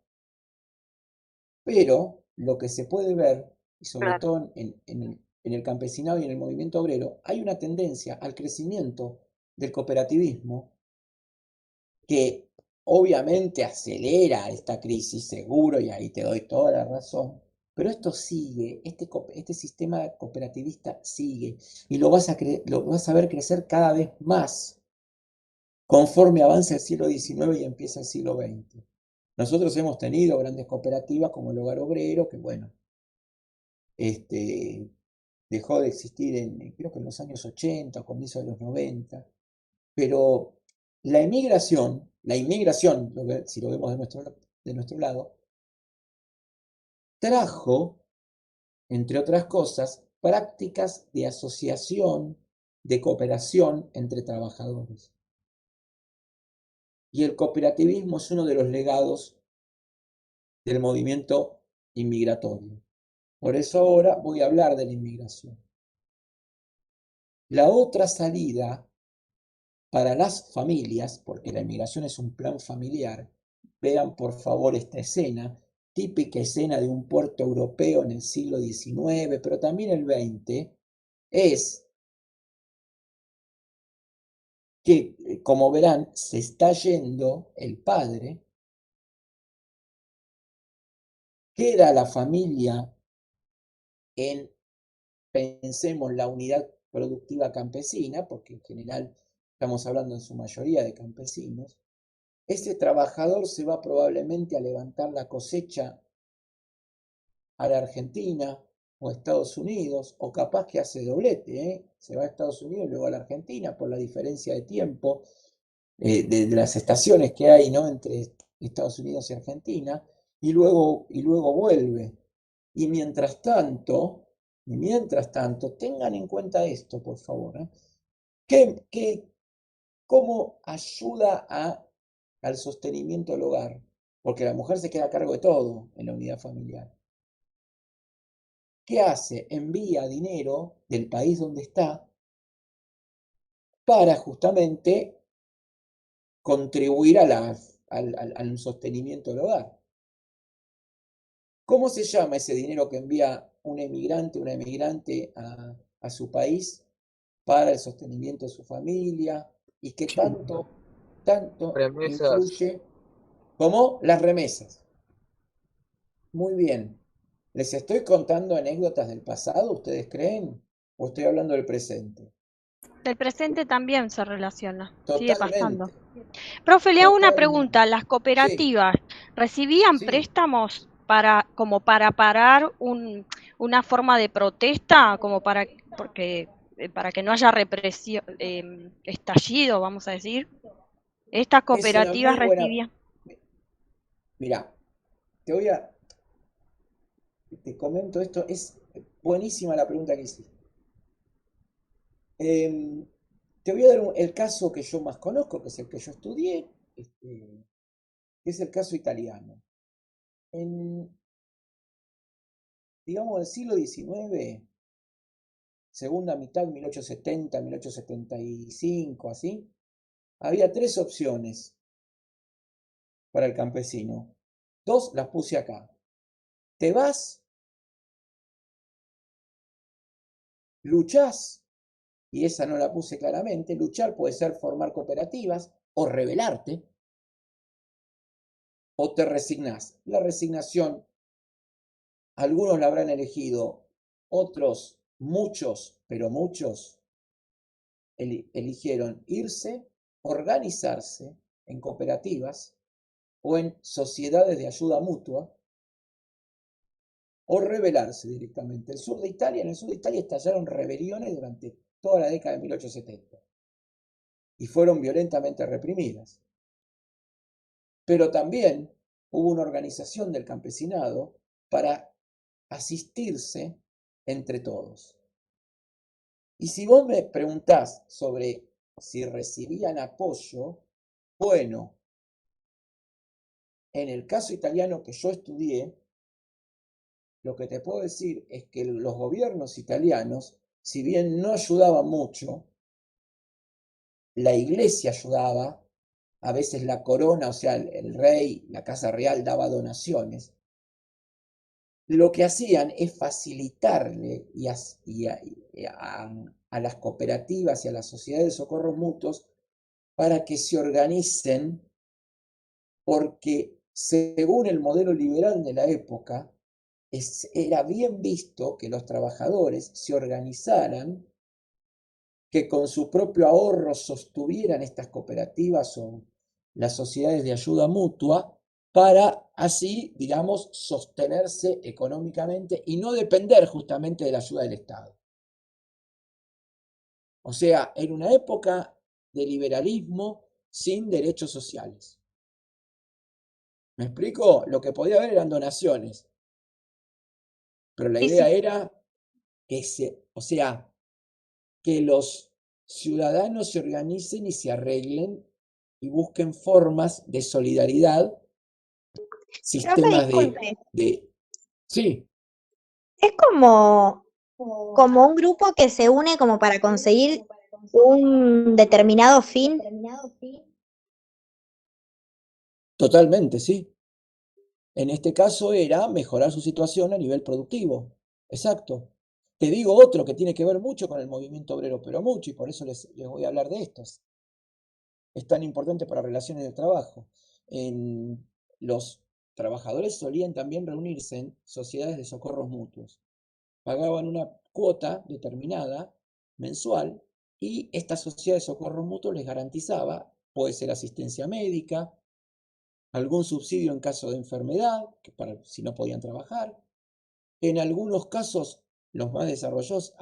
Pero lo que se puede ver, y sobre Claro, todo en el campesinado y en el movimiento obrero, hay una tendencia al crecimiento del cooperativismo que obviamente acelera esta crisis, seguro, y ahí te doy toda la razón, pero esto sigue, este sistema cooperativista sigue, y lo vas a ver crecer cada vez más conforme avanza el siglo XIX y empieza el siglo XX. Nosotros hemos tenido grandes cooperativas como el Hogar Obrero, que bueno, dejó de existir creo que en los años 80 o comienzos de los 90, pero la inmigración, si lo vemos de nuestro lado, trajo, entre otras cosas, prácticas de asociación, de cooperación entre trabajadores. Y el cooperativismo es uno de los legados del movimiento inmigratorio. Por eso ahora voy a hablar de la inmigración. La otra salida para las familias, porque la inmigración es un plan familiar, vean por favor esta escena, típica escena de un puerto europeo en el siglo XIX, pero también el XX, es que, como verán, se está yendo el padre, queda la familia en, pensemos, la unidad productiva campesina, porque en general estamos hablando en su mayoría de campesinos. Ese trabajador se va probablemente a levantar la cosecha a la Argentina o a Estados Unidos, o capaz que hace doblete, se va a Estados Unidos y luego a la Argentina por la diferencia de tiempo de las estaciones que hay, ¿no?, entre Estados Unidos y Argentina, y luego vuelve. Y mientras tanto, tengan en cuenta esto, por favor, ¿cómo ayuda al sostenimiento del hogar? Porque la mujer se queda a cargo de todo en la unidad familiar. ¿Qué hace? Envía dinero del país donde está para justamente contribuir al sostenimiento del hogar. ¿Cómo se llama ese dinero que envía una emigrante a su país para el sostenimiento de su familia y que tanto Remesas. influye como las remesas? Muy bien. ¿Les estoy contando anécdotas del pasado, ustedes creen? ¿O estoy hablando del presente? Del presente también se relaciona, sigue pasando. Totalmente, Profe, le hago una totalmente. pregunta. ¿Las Sí, cooperativas recibían sí. préstamos como para parar una forma de protesta, para que no haya represión, estallido, vamos a decir? ¿Estas Es una cooperativas muy buena. recibían? Mirá, te comento esto, es buenísima la pregunta que hiciste. Em, Te voy a dar el caso que yo más conozco, que es el que yo estudié, que es el caso italiano. En, digamos, el siglo XIX, segunda mitad, 1870, 1875, así, había tres opciones para el campesino. Dos las puse acá. Te vas, luchás, y esa no la puse claramente. Luchar puede ser formar cooperativas o rebelarte, o te resignás. La resignación, algunos la habrán elegido, otros, muchos, pero muchos, eligieron irse, organizarse en cooperativas o en sociedades de ayuda mutua, o rebelarse directamente. En el sur de Italia estallaron rebeliones durante toda la década de 1870 y fueron violentamente reprimidas. Pero también hubo una organización del campesinado para asistirse entre todos. Y si vos me preguntás sobre si recibían apoyo, bueno, en el caso italiano que yo estudié, lo que te puedo decir es que los gobiernos italianos, si bien no ayudaban mucho, la iglesia ayudaba, a veces la corona, o sea, el rey, la casa real daba donaciones. Lo que hacían es facilitarle a las cooperativas y a las sociedades de socorros mutuos para que se organicen, porque según el modelo liberal de la época, era bien visto que los trabajadores se organizaran, que con su propio ahorro sostuvieran estas cooperativas o las sociedades de ayuda mutua para así, digamos, sostenerse económicamente y no depender justamente de la ayuda del Estado. O sea, en una época de liberalismo sin derechos sociales. ¿Me explico? Lo que podía haber eran donaciones, pero la idea era que que los ciudadanos se organicen y se arreglen y busquen formas de solidaridad, sistemas disculpe, Sí, es como un grupo que se une como para conseguir un determinado fin. totalmente, sí. En este caso era mejorar su situación a nivel productivo. Exacto. Te digo otro que tiene que ver mucho con el movimiento obrero, pero mucho, y por eso les voy a hablar de estos. Es tan importante para relaciones de trabajo. Los trabajadores solían también reunirse en sociedades de socorros mutuos. Pagaban una cuota determinada mensual y esta sociedad de socorros mutuos les garantizaba, puede ser asistencia médica, algún subsidio en caso de enfermedad, si no podían trabajar. En algunos casos, los más desarrollados,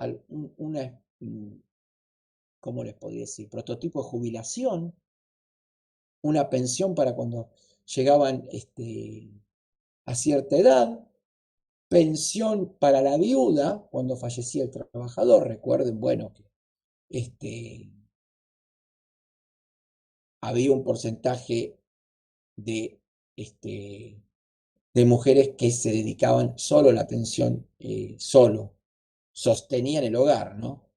¿cómo les podría decir? Prototipo de jubilación, una pensión para cuando llegaban a cierta edad, pensión para la viuda cuando fallecía el trabajador. Recuerden, bueno, que había un porcentaje de, de mujeres que se dedicaban solo a la atención, sostenían el hogar, ¿no?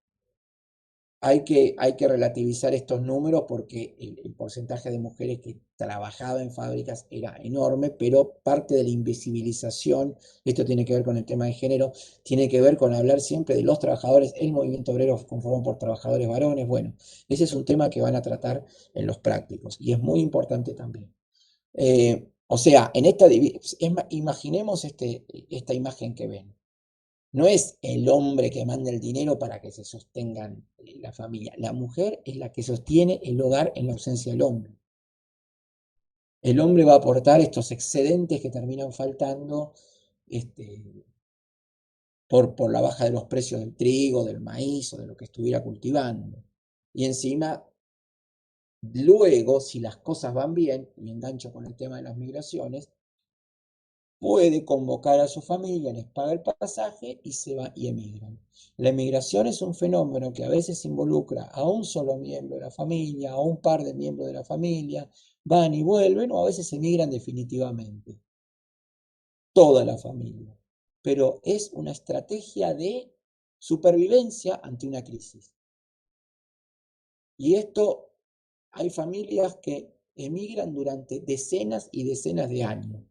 Hay que relativizar estos números porque el porcentaje de mujeres que trabajaba en fábricas era enorme, pero parte de la invisibilización, esto tiene que ver con el tema de género, tiene que ver con hablar siempre de los trabajadores, el movimiento obrero conformado por trabajadores varones. Bueno, ese es un tema que van a tratar en los prácticos y es muy importante también. O sea, imaginemos esta imagen que ven. No es el hombre que manda el dinero para que se sostengan la familia. La mujer es la que sostiene el hogar en la ausencia del hombre. El hombre va a aportar estos excedentes que terminan faltando por la baja de los precios del trigo, del maíz o de lo que estuviera cultivando. Y encima, luego, si las cosas van bien, y engancho con el tema de las migraciones, puede convocar a su familia, les paga el pasaje y se va y emigran. La emigración es un fenómeno que a veces involucra a un solo miembro de la familia, a un par de miembros de la familia, van y vuelven o a veces emigran definitivamente. Toda la familia. Pero es una estrategia de supervivencia ante una crisis. Y esto, hay familias que emigran durante decenas y decenas de años.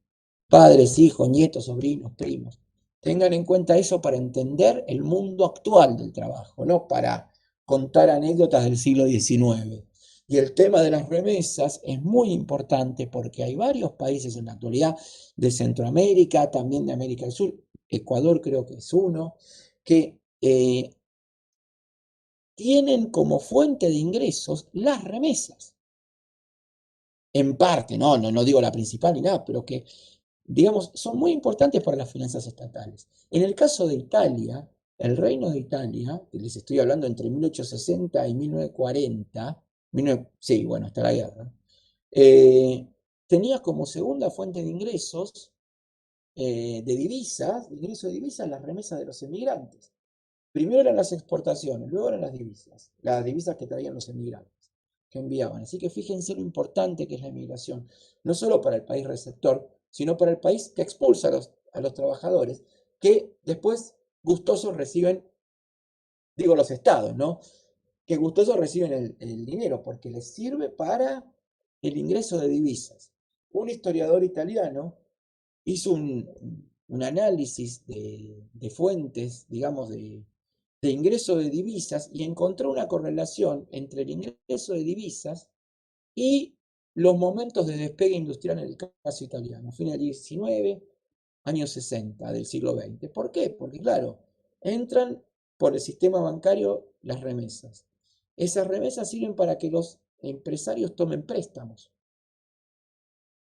Padres, hijos, nietos, sobrinos, primos. Tengan en cuenta eso para entender el mundo actual del trabajo, no para contar anécdotas del siglo XIX. Y el tema de las remesas es muy importante porque hay varios países en la actualidad de Centroamérica, también de América del Sur, Ecuador creo que es uno, que tienen como fuente de ingresos las remesas. En parte, no digo la principal ni nada, pero que digamos, son muy importantes para las finanzas estatales. En el caso de Italia, el Reino de Italia, que les estoy hablando entre 1860 y 1940, sí, bueno, hasta la guerra, tenía como segunda fuente de ingresos de divisas, de ingreso de divisas, las remesas de los emigrantes. Primero eran las exportaciones, luego eran las divisas que traían los emigrantes, que enviaban. Así que fíjense lo importante que es la emigración, no solo para el país receptor, sino para el país que expulsa a los trabajadores, que después gustosos reciben, digo los estados, ¿no? Que gustosos reciben el dinero, porque les sirve para el ingreso de divisas. Un historiador italiano hizo un análisis de fuentes, digamos, de ingreso de divisas y encontró una correlación entre el ingreso de divisas y los momentos de despegue industrial en el caso italiano, fin del 19, años 60 del siglo XX. ¿Por qué? Porque, claro, entran por el sistema bancario las remesas. Esas remesas sirven para que los empresarios tomen préstamos.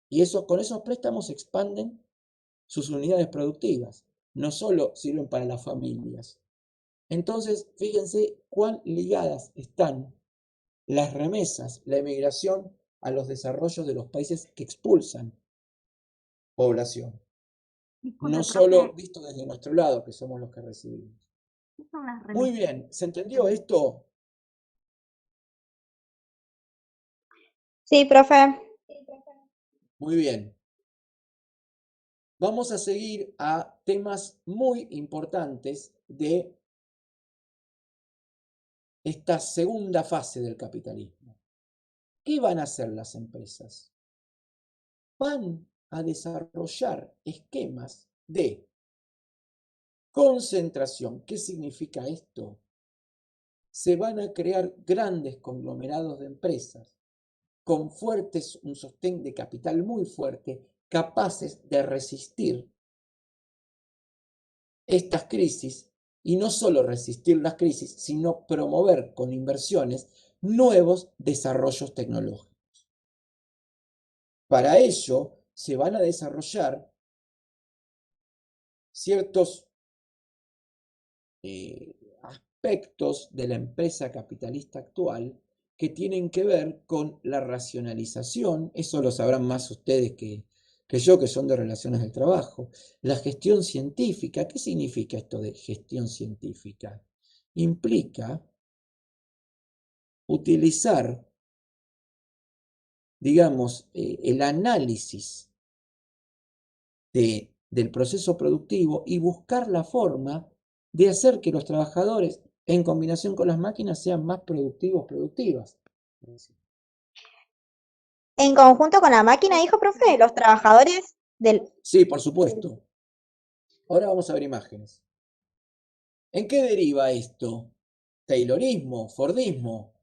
Y con esos préstamos expanden sus unidades productivas. No solo sirven para las familias. Entonces, fíjense cuán ligadas están las remesas, la emigración, a los desarrollos de los países que expulsan población. No solo visto desde nuestro lado, que somos los que recibimos. Muy bien, ¿se entendió esto? Sí, profe. Muy bien. Vamos a seguir a temas muy importantes de esta segunda fase del capitalismo. ¿Qué van a hacer las empresas? Van a desarrollar esquemas de concentración. ¿Qué significa esto? Se van a crear grandes conglomerados de empresas con un sostén de capital muy fuerte, capaces de resistir estas crisis, y no solo resistir las crisis, sino promover con inversiones nuevos desarrollos tecnológicos. Para ello se van a desarrollar ciertos aspectos de la empresa capitalista actual que tienen que ver con la racionalización, eso lo sabrán más ustedes que yo, que son de relaciones del trabajo, la gestión científica. ¿Qué significa esto de gestión científica? Implica utilizar, digamos, el análisis del proceso productivo y buscar la forma de hacer que los trabajadores, en combinación con las máquinas, sean más productivos, productivas. En conjunto con la máquina, dijo, profe, los trabajadores del... Sí, por supuesto. Ahora vamos a ver imágenes. ¿En qué deriva esto? Taylorismo, Fordismo.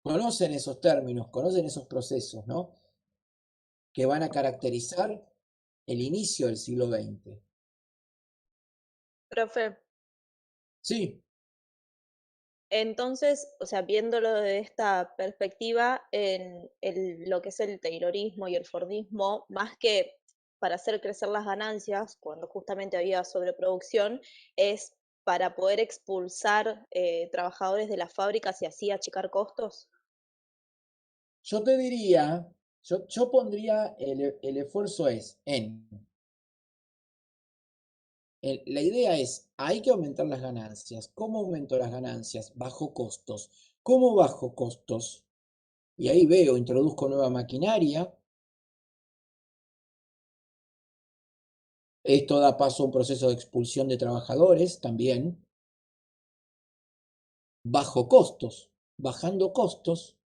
Conocen esos términos, conocen esos procesos, ¿no? Que van a caracterizar el inicio del siglo XX. Profe, Sí, entonces, o sea, viéndolo de esta perspectiva, en lo que es el taylorismo y el fordismo, más que para hacer crecer las ganancias, cuando justamente había sobreproducción, es para poder expulsar trabajadores de las fábricas y así achicar costos. yo te diría, yo pondría el esfuerzo la idea es, hay que aumentar las ganancias. ¿Cómo aumento las ganancias? Bajo costos. ¿Cómo bajo costos? Y ahí veo, introduzco nueva maquinaria. Esto da paso a un proceso de expulsión de trabajadores también. Bajo costos, bajando costos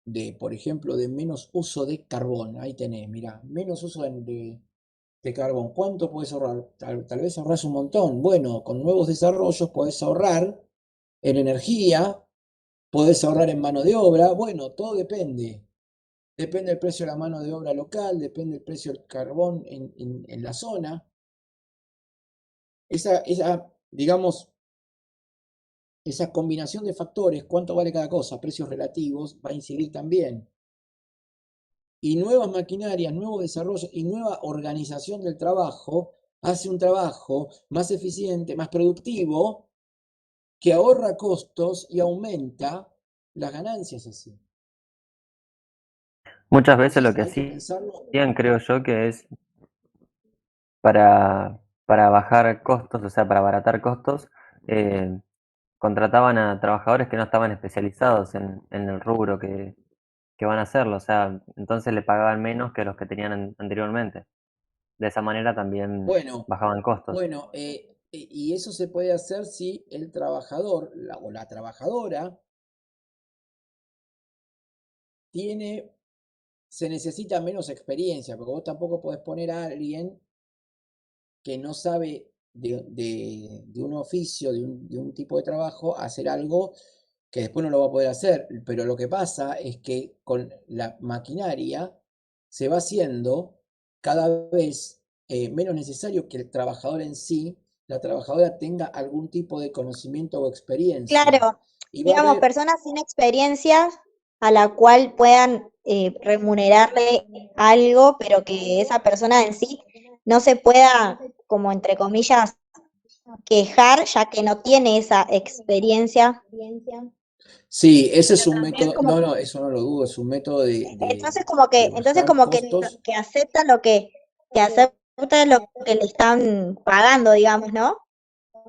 de, por ejemplo, de menos uso de carbón. Ahí tenés, mirá, menos uso de carbón. ¿Cuánto puedes ahorrar? Tal vez ahorras un montón. Bueno, con nuevos desarrollos podés ahorrar en energía, podés ahorrar en mano de obra. Bueno, todo depende. Depende del precio de la mano de obra local, depende del precio del carbón en la zona. Digamos, esa combinación de factores, cuánto vale cada cosa, precios relativos, va a incidir también. Y nuevas maquinarias, nuevos desarrollos y nueva organización del trabajo hace un trabajo más eficiente, más productivo, que ahorra costos y aumenta las ganancias así. Muchas veces lo que Hay que hacían, pensarlo. creo yo, que es para bajar costos, o sea, para abaratar costos, eh, contrataban a trabajadores que no estaban especializados en el rubro que van a hacerlo, o sea, entonces le pagaban menos que los que tenían anteriormente. De esa manera también Bueno, bajaban costos. bueno, y eso se puede hacer si el trabajador o la trabajadora se necesita menos experiencia, porque vos tampoco podés poner a alguien que no sabe de un oficio, de un tipo de trabajo, a hacer algo que después no lo va a poder hacer. Pero lo que pasa es que con la maquinaria se va haciendo cada vez menos necesario que el trabajador en sí, la trabajadora tenga algún tipo de conocimiento o experiencia. Claro, Y va a digamos, haber, personas sin experiencia a la cual puedan remunerarle algo, pero que esa persona en sí no se pueda, como entre comillas, quejar, ya que no tiene esa experiencia. sí, ese es Pero un también método, no, eso no lo dudo, es un método Entonces de bajar como costos. que acepta que acepta lo que le están pagando, digamos, ¿no?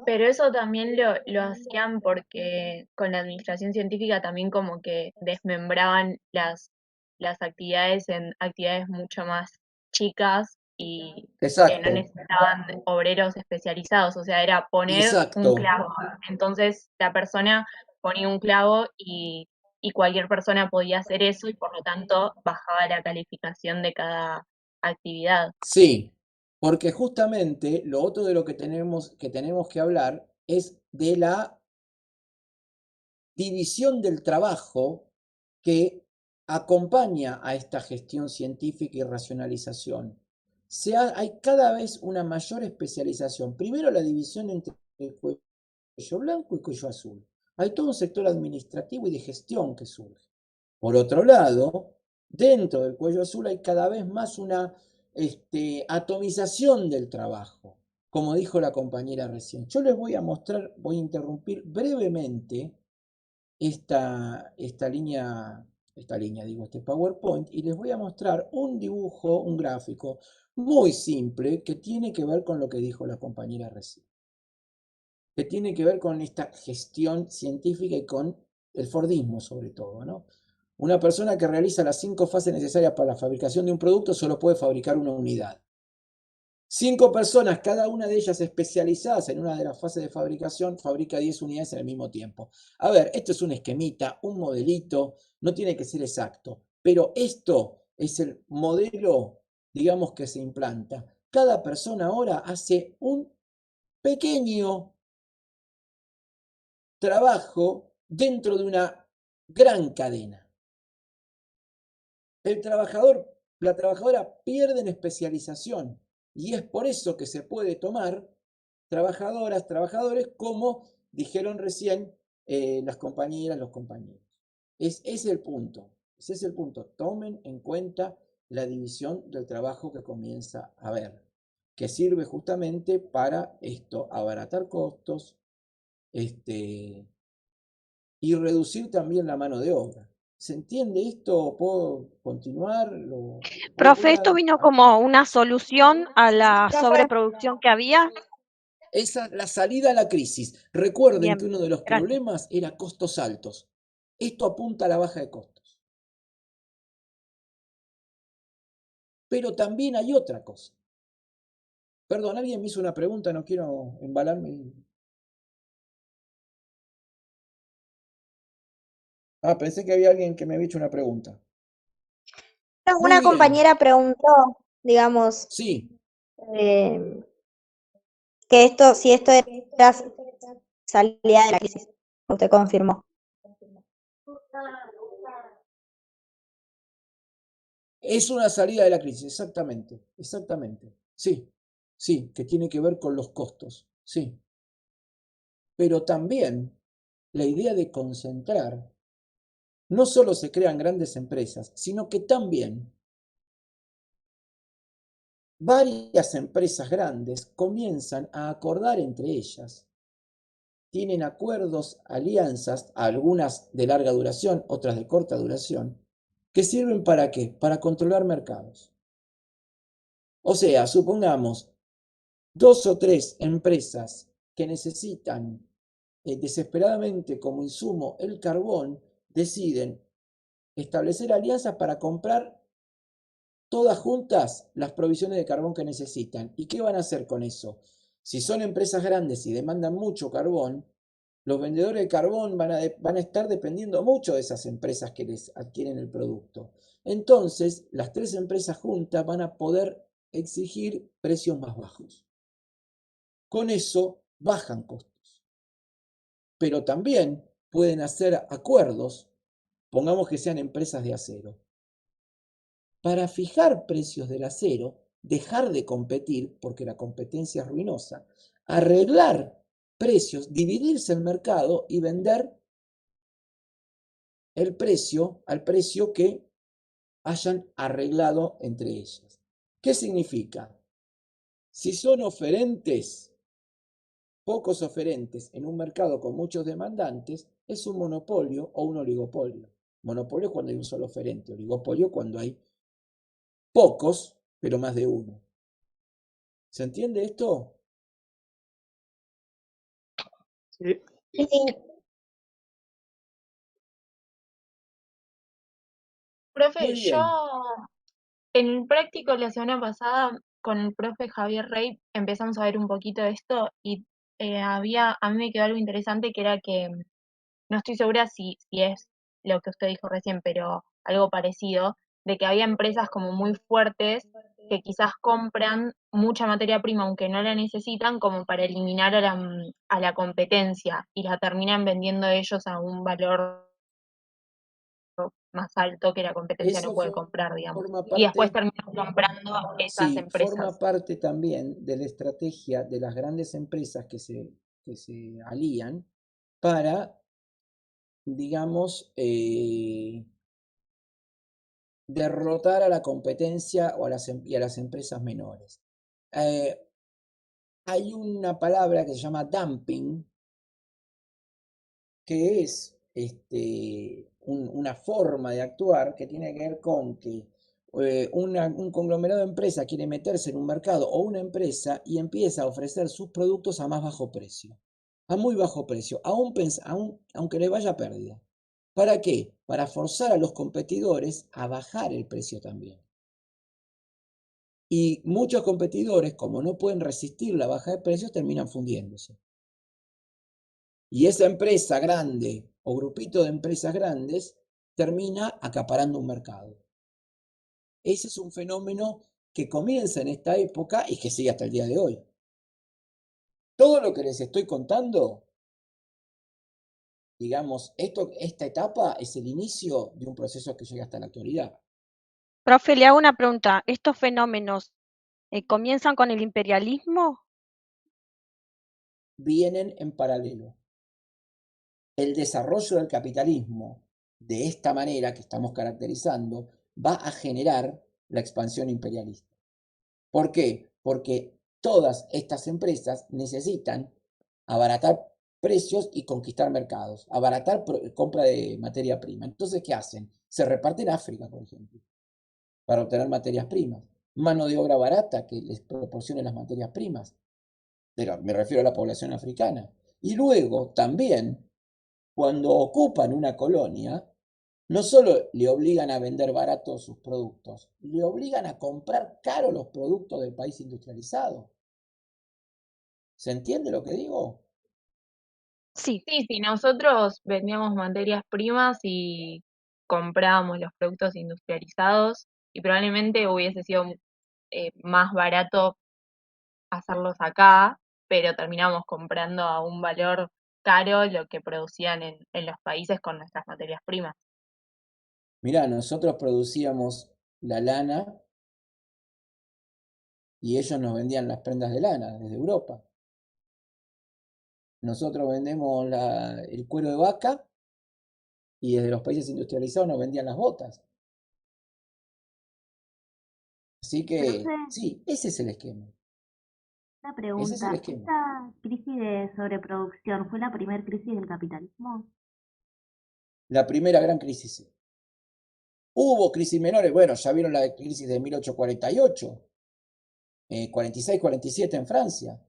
Pero eso también lo hacían porque con la administración científica también como que desmembraban las actividades en actividades mucho más chicas y que no Exacto, necesitaban obreros especializados, o sea, era poner un exacto. clavo. Entonces la persona ponía un clavo y cualquier persona podía hacer eso y por lo tanto bajaba la calificación de cada actividad. Sí, porque justamente lo otro de lo que tenemos que hablar es de la división del trabajo que acompaña a esta gestión científica y racionalización. Hay cada vez una mayor especialización. Primero la división entre el cuello blanco y cuello azul. Hay todo un sector administrativo y de gestión que surge. Por otro lado, dentro del cuello azul hay cada vez más una atomización del trabajo, como dijo la compañera recién. Yo les voy a mostrar, voy a interrumpir brevemente este PowerPoint, y les voy a mostrar un dibujo, un gráfico muy simple que tiene que ver con lo que dijo la compañera recién, que tiene que ver con esta gestión científica y con el Fordismo sobre todo, ¿no? Una persona que realiza las 5 fases necesarias para la fabricación de un producto solo puede fabricar una unidad. 5 personas, cada una de ellas especializadas en una de las fases de fabricación, fabrica 10 unidades en el mismo tiempo. A ver, esto es un esquemita, un modelito, no tiene que ser exacto, pero esto es el modelo, digamos, que se implanta. Cada persona ahora hace un pequeño trabajo dentro de una gran cadena. El trabajador, la trabajadora pierden especialización y es por eso que se puede tomar trabajadoras, trabajadores, como dijeron recién las compañeras, los compañeros. Ese es el punto. Ese es el punto. Tomen en cuenta la división del trabajo que comienza a haber, que sirve justamente para esto, abaratar costos, y reducir también la mano de obra. ¿Se entiende esto? ¿Puedo continuar? Profe, ¿esto vino como una solución a la Profe, sobreproducción que había? Esa es la salida a la crisis. Recuerden que Bien, uno de los gracias. problemas era costos altos. Esto apunta a la baja de costos. Pero también hay otra cosa. Perdón, alguien me hizo una pregunta, no quiero embalarme. Ah, pensé que había alguien que me había hecho una pregunta. Muy una bien, compañera preguntó, digamos, sí. eh, que si esto era salida de la crisis. Usted confirmó. Es una salida de la crisis, exactamente, exactamente. Sí, sí, que tiene que ver con los costos, sí. Pero también la idea de concentrar, no solo se crean grandes empresas, sino que también varias empresas grandes comienzan a acordar entre ellas, tienen acuerdos, alianzas, algunas de larga duración, otras de corta duración, que sirven ¿para qué? Para controlar mercados. O sea, supongamos 2 o 3 empresas que necesitan desesperadamente como insumo el carbón, deciden establecer alianzas para comprar todas juntas las provisiones de carbón que necesitan. ¿Y qué van a hacer con eso? Si son empresas grandes y demandan mucho carbón, los vendedores de carbón van a estar dependiendo mucho de esas empresas que les adquieren el producto. Entonces, las 3 empresas juntas van a poder exigir precios más bajos. Con eso bajan costos. Pero también pueden hacer acuerdos, pongamos que sean empresas de acero, para fijar precios del acero, dejar de competir, porque la competencia es ruinosa, arreglar precios, dividirse el mercado y vender el precio al precio que hayan arreglado entre ellas. ¿Qué significa? Si son oferentes, pocos oferentes en un mercado con muchos demandantes, es un monopolio o un oligopolio. Monopolio es cuando hay un solo oferente, oligopolio cuando hay pocos, pero más de uno. ¿Se entiende esto? Sí. Sí, Profe, Muy yo bien. en el práctico la semana pasada con el profe Javier Rey empezamos a ver un poquito de esto y a mí me quedó algo interesante que era que, no estoy segura si es lo que usted dijo recién, pero algo parecido, de que había empresas como muy fuertes que quizás compran mucha materia prima aunque no la necesitan como para eliminar a la competencia y la terminan vendiendo ellos a un valor más alto que la competencia no Eso puede comprar, digamos. forma Y después parte, terminan comprando esas sí, forma empresas. parte también de la estrategia de las grandes empresas que se alían para, digamos, derrotar a la competencia o y a las empresas menores. Hay una palabra que se llama dumping, que es una forma de actuar que tiene que ver con que un conglomerado de empresas quiere meterse en un mercado o una empresa y empieza a ofrecer sus productos a más bajo precio, a muy bajo precio, aunque le vaya a pérdida. ¿Para qué? Para forzar a los competidores a bajar el precio también. Y muchos competidores, como no pueden resistir la baja de precios, terminan fundiéndose. Y esa empresa grande o grupito de empresas grandes termina acaparando un mercado. Ese es un fenómeno que comienza en esta época y que sigue hasta el día de hoy. Todo lo que les estoy contando, digamos, esta etapa es el inicio de un proceso que llega hasta la actualidad. Profe, le hago una pregunta. ¿Estos fenómenos comienzan con el imperialismo? Vienen en paralelo. El desarrollo del capitalismo de esta manera que estamos caracterizando va a generar la expansión imperialista. ¿Por qué? Porque todas estas empresas necesitan abaratar precios y conquistar mercados, abaratar compra de materia prima. Entonces, ¿qué hacen? Se reparten África, por ejemplo, para obtener materias primas. Mano de obra barata que les proporcione las materias primas. Pero me refiero a la población africana. Y luego, también, cuando ocupan una colonia, no solo le obligan a vender barato sus productos, le obligan a comprar caro los productos del país industrializado. ¿Se entiende lo que digo? Sí. Sí, sí, nosotros vendíamos materias primas y comprábamos los productos industrializados y probablemente hubiese sido más barato hacerlos acá, pero terminamos comprando a un valor caro lo que producían en los países con nuestras materias primas. Mirá, nosotros producíamos la lana y ellos nos vendían las prendas de lana desde Europa. Nosotros vendemos el cuero de vaca y desde los países industrializados nos vendían las botas. Así que, Profe, sí, ese es el esquema. una Ese es el pregunta. esquema. ¿Esta crisis de sobreproducción fue la primera crisis del capitalismo? La primera gran crisis, sí. Hubo crisis menores, bueno, ya vieron la crisis de 1848. 46-47 en Francia,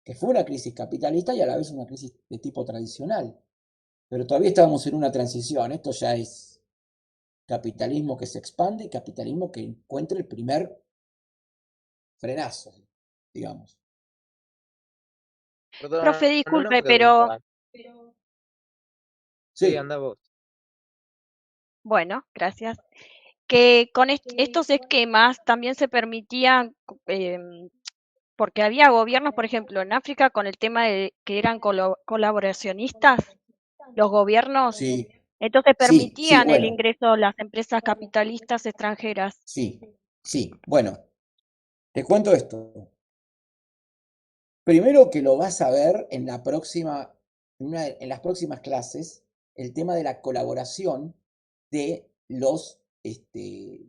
que fue una crisis capitalista y a la vez una crisis de tipo tradicional. Pero todavía estábamos en una transición. Esto ya es capitalismo que se expande y capitalismo que encuentra el primer frenazo, digamos. Perdón, Profe, una disculpe, pero pregunta. Sí, Sí, anda vos. bueno, gracias. Que con estos esquemas también se permitían, porque había gobiernos, por ejemplo, en África con el tema de que eran colaboracionistas, los gobiernos, sí, entonces sí, permitían el bueno, ingreso de las empresas capitalistas extranjeras. sí, sí. Bueno, te cuento esto. Primero que lo vas a ver en la próxima, en las próximas clases, el tema de la colaboración de los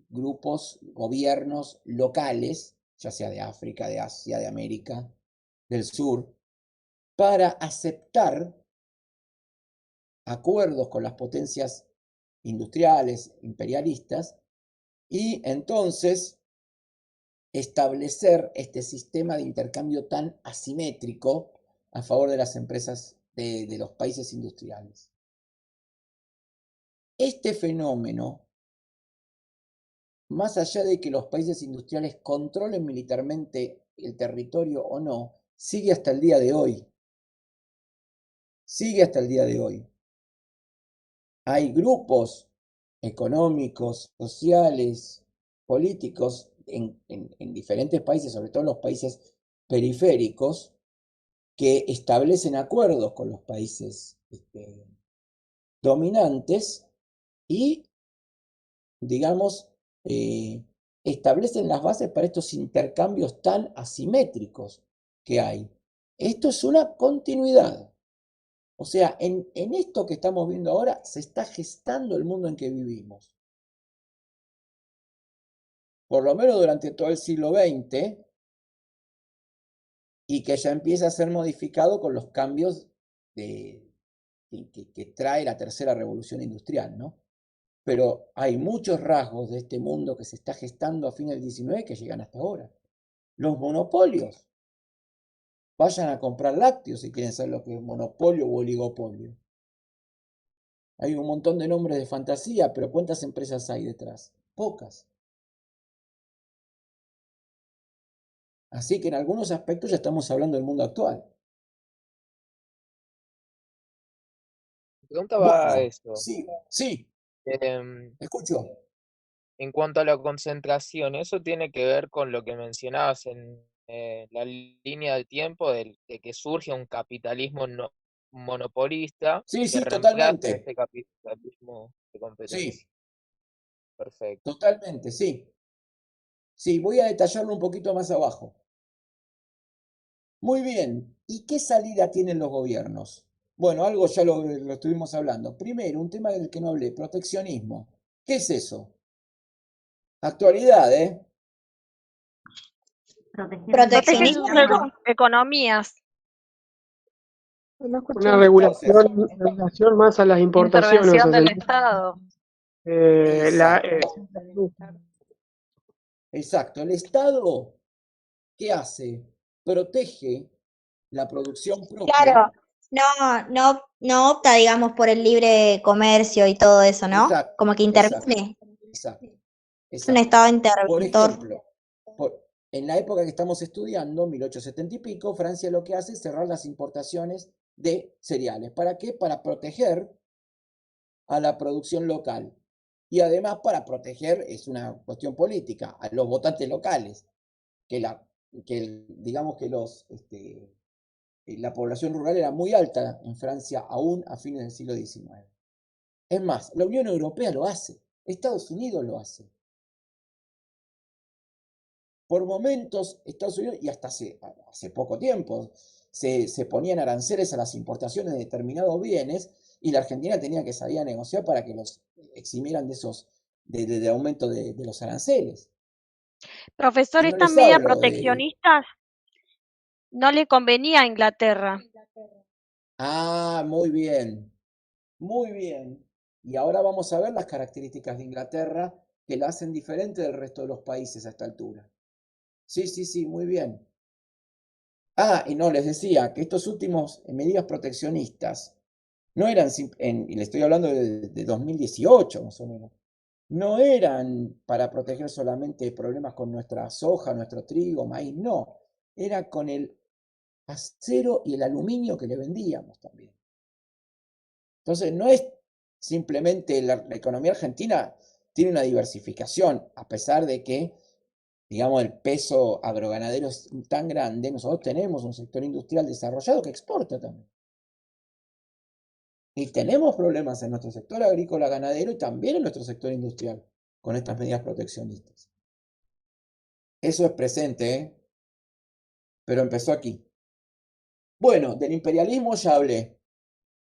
grupos, gobiernos locales, ya sea de África, de Asia, de América, del Sur, para aceptar acuerdos con las potencias industriales, imperialistas, y entonces establecer este sistema de intercambio tan asimétrico a favor de las empresas de los países industriales. Este fenómeno, más allá de que los países industriales controlen militarmente el territorio o no, sigue hasta el día de hoy. Sigue hasta el día de hoy. Hay grupos económicos, sociales, políticos en diferentes países, sobre todo en los países periféricos, que establecen acuerdos con los países dominantes y, digamos, establecen las bases para estos intercambios tan asimétricos que hay. Esto es una continuidad. O sea, en esto que estamos viendo ahora se está gestando el mundo en que vivimos. Por lo menos durante todo el siglo XX, y que ya empieza a ser modificado con los cambios que trae la tercera revolución industrial, ¿no? Pero hay muchos rasgos de este mundo que se está gestando a fines del XIX que llegan hasta ahora. Los monopolios. Vayan a comprar lácteos si quieren saber lo que es monopolio o oligopolio. Hay un montón de nombres de fantasía, pero ¿cuántas empresas hay detrás? Pocas. Así que en algunos aspectos ya estamos hablando del mundo actual. Mi pregunta va a Bueno, eso. sí, escucho. En cuanto a la concentración, eso tiene que ver con lo que mencionabas en la línea del tiempo de que surge un capitalismo monopolista Sí, que sí, reemplace totalmente. este capitalismo de competencia. Sí, Perfecto. totalmente, sí. Sí, voy a detallarlo un poquito más abajo. Muy bien, ¿y qué salida tienen los gobiernos? Bueno, algo ya lo estuvimos hablando. Primero, un tema del que no hablé, proteccionismo. ¿Qué es eso? Actualidad, ¿eh? Proteger Protegen sus Proteccionismo. economías. No escuché. Una regulación más a las importaciones, o sea, Intervención del sería, Estado. Exacto. Exacto. El Estado, ¿qué hace? Protege la producción propia. Claro, no opta, digamos, por el libre comercio y todo eso, ¿no? Exacto, Como que interviene. exacto. Es un Estado Por interventor. ejemplo, en la época que estamos estudiando, 1870 y pico, Francia lo que hace es cerrar las importaciones de cereales. ¿Para qué? Para proteger a la producción local. Y además para proteger, es una cuestión política, a los votantes locales, digamos que la población rural era muy alta en Francia aún a fines del siglo XIX. Es más, la Unión Europea lo hace, Estados Unidos lo hace. Por momentos, Estados Unidos, y hasta hace poco tiempo, se ponían aranceles a las importaciones de determinados bienes y la Argentina tenía que salir a negociar para que los eximieran de esos, de aumento de los aranceles. Profesor, Y no estas les medidas hablo de... proteccionistas no le convenía a Inglaterra. Ah, muy bien, muy bien. Y ahora vamos a ver las características de Inglaterra que la hacen diferente del resto de los países a esta altura. Sí, muy bien. Ah, y no, les decía que estos últimos medidas proteccionistas no eran, y le estoy hablando de 2018 más o menos, no eran para proteger solamente problemas con nuestra soja, nuestro trigo, maíz, no, era con el acero y el aluminio que le vendíamos también. Entonces, no es simplemente la economía argentina tiene una diversificación, a pesar de que, digamos, el peso agroganadero es tan grande, nosotros tenemos un sector industrial desarrollado que exporta también. Y tenemos problemas en nuestro sector agrícola ganadero y también en nuestro sector industrial con estas medidas proteccionistas. Eso es presente, ¿eh? Pero empezó aquí. Bueno, del imperialismo ya hablé.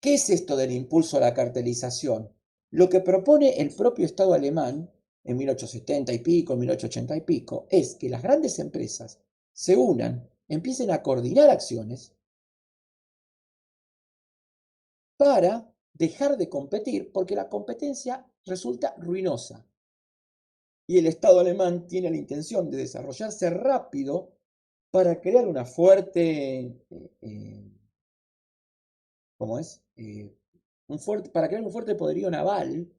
¿Qué es esto del impulso a la cartelización? Lo que propone el propio Estado alemán en 1870 y pico, en 1880 y pico, es que las grandes empresas se unan, empiecen a coordinar acciones para dejar de competir, porque la competencia resulta ruinosa. Y el Estado alemán tiene la intención de desarrollarse rápido para crear una fuerte, ¿cómo es? Para crear un fuerte poderío naval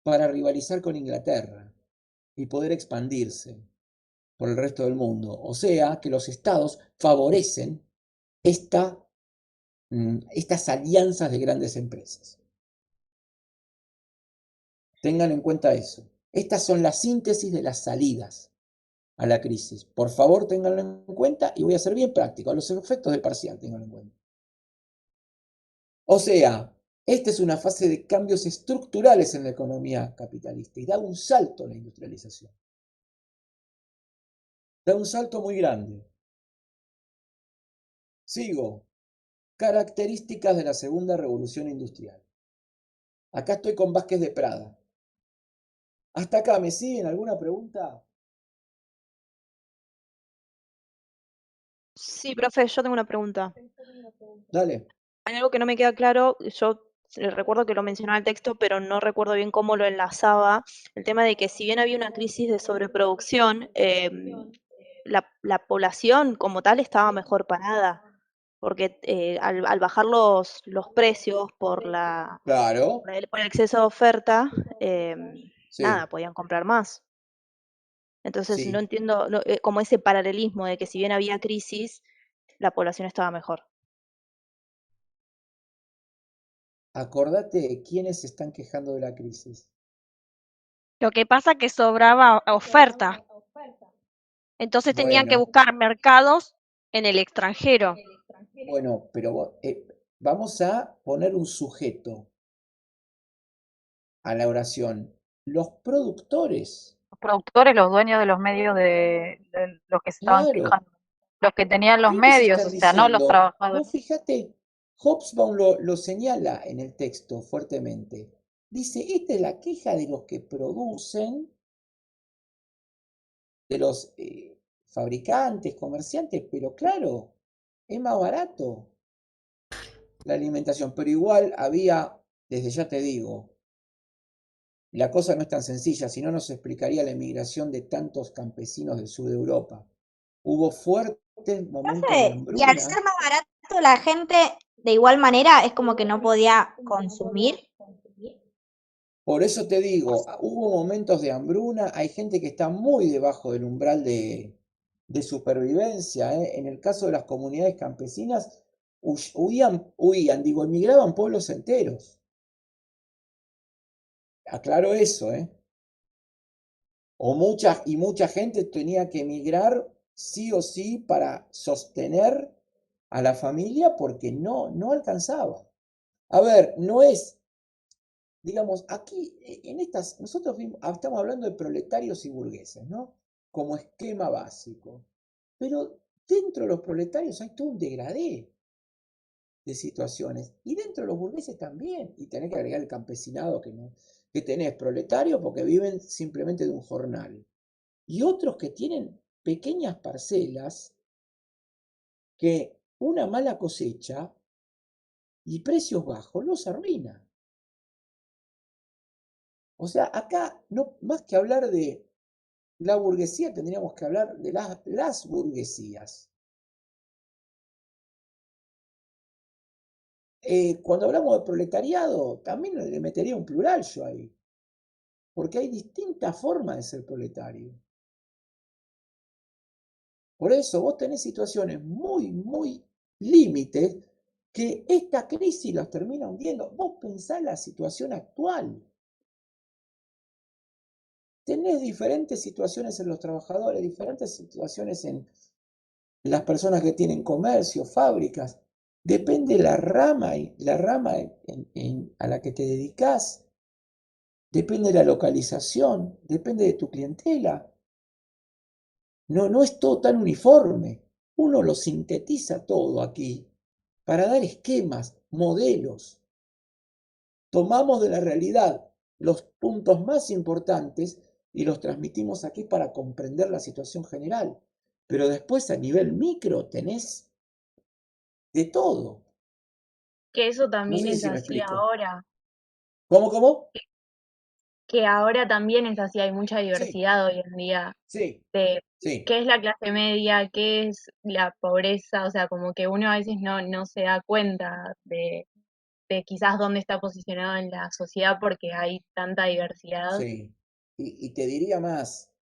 para rivalizar con Inglaterra y poder expandirse por el resto del mundo. O sea, que los estados favorecen estas alianzas de grandes empresas. Tengan en cuenta eso. Estas son las síntesis de las salidas a la crisis. Por favor, ténganlo en cuenta y voy a ser bien práctico. Los efectos del parcial, ténganlo en cuenta. O sea, esta es una fase de cambios estructurales en la economía capitalista y da un salto a la industrialización. Da un salto muy grande. Sigo. Características de la segunda revolución industrial. Acá estoy con Vázquez de Prada. ¿Hasta acá me siguen? ¿Alguna pregunta? Sí, profe, yo tengo una pregunta. Dale. Hay algo que no me queda claro, yo recuerdo que lo mencionaba el texto, pero no recuerdo bien cómo lo enlazaba. El tema de que si bien había una crisis de sobreproducción, la población como tal estaba mejor parada, porque al bajar los precios Claro. por el exceso de oferta, nada, Sí, podían comprar más. Entonces no sí. entiendo como ese paralelismo de que si bien había crisis, la población estaba mejor. Acordate de quiénes se están quejando de la crisis. Lo que pasa que sobraba oferta, entonces tenían que Bueno, buscar mercados en el extranjero. bueno, pero vamos a poner un sujeto a la oración. Los productores. Los productores, los dueños de los medios de los que se estaban Claro. quejando, los que tenían los ¿Qué les medios, o están sea, no los diciendo? trabajadores. Vos fíjate, Hobsbawm lo señala en el texto fuertemente. Dice, esta es la queja de los que producen, de los fabricantes, comerciantes, pero claro, es más barato la alimentación, pero igual había, desde ya te digo, la cosa no es tan sencilla, si no nos explicaría la emigración de tantos campesinos del sur de Europa. Hubo fuertes momentos de Profe, y al hambruna. ser más barato, la gente de igual manera es como que no podía consumir. Por eso te digo, hubo momentos de hambruna, hay gente que está muy debajo del umbral de supervivencia, ¿eh? En el caso de las comunidades campesinas, emigraban pueblos enteros. Aclaro eso, ¿eh? Mucha gente tenía que emigrar sí o sí para sostener a la familia porque no alcanzaba. A ver, no es, digamos, aquí, nosotros estamos hablando de proletarios y burgueses, ¿no? Como esquema básico. Pero dentro de los proletarios hay todo un degradé de situaciones. Y dentro de los burgueses también. Y tenés que agregar el campesinado que tenés proletarios porque viven simplemente de un jornal. Y otros que tienen pequeñas parcelas que una mala cosecha y precios bajos los arruina. O sea, acá, no, más que hablar de La burguesía tendríamos que hablar de las burguesías. Cuando hablamos de proletariado, también le metería un plural yo ahí, porque hay distintas formas de ser proletario. Por eso vos tenés situaciones muy, muy límites que esta crisis las termina hundiendo. Vos pensás la situación actual. Tenés diferentes situaciones en los trabajadores, diferentes situaciones en las personas que tienen comercio, fábricas. Depende de la rama a la que te dedicas. Depende de la localización, depende de tu clientela. No es todo tan uniforme. Uno lo sintetiza todo aquí para dar esquemas, modelos. Tomamos de la realidad los puntos más importantes y los transmitimos aquí para comprender la situación general. Pero después a nivel micro tenés de todo. Que eso No también sé es si me así explico. ahora. ¿Cómo? Que ahora también es así, hay mucha Sí, diversidad hoy en día sí, de sí. qué es la clase media, qué es la pobreza, o sea, como que uno a veces no se da cuenta de quizás dónde está posicionado en la sociedad porque hay tanta diversidad. Sí. Y te diría más,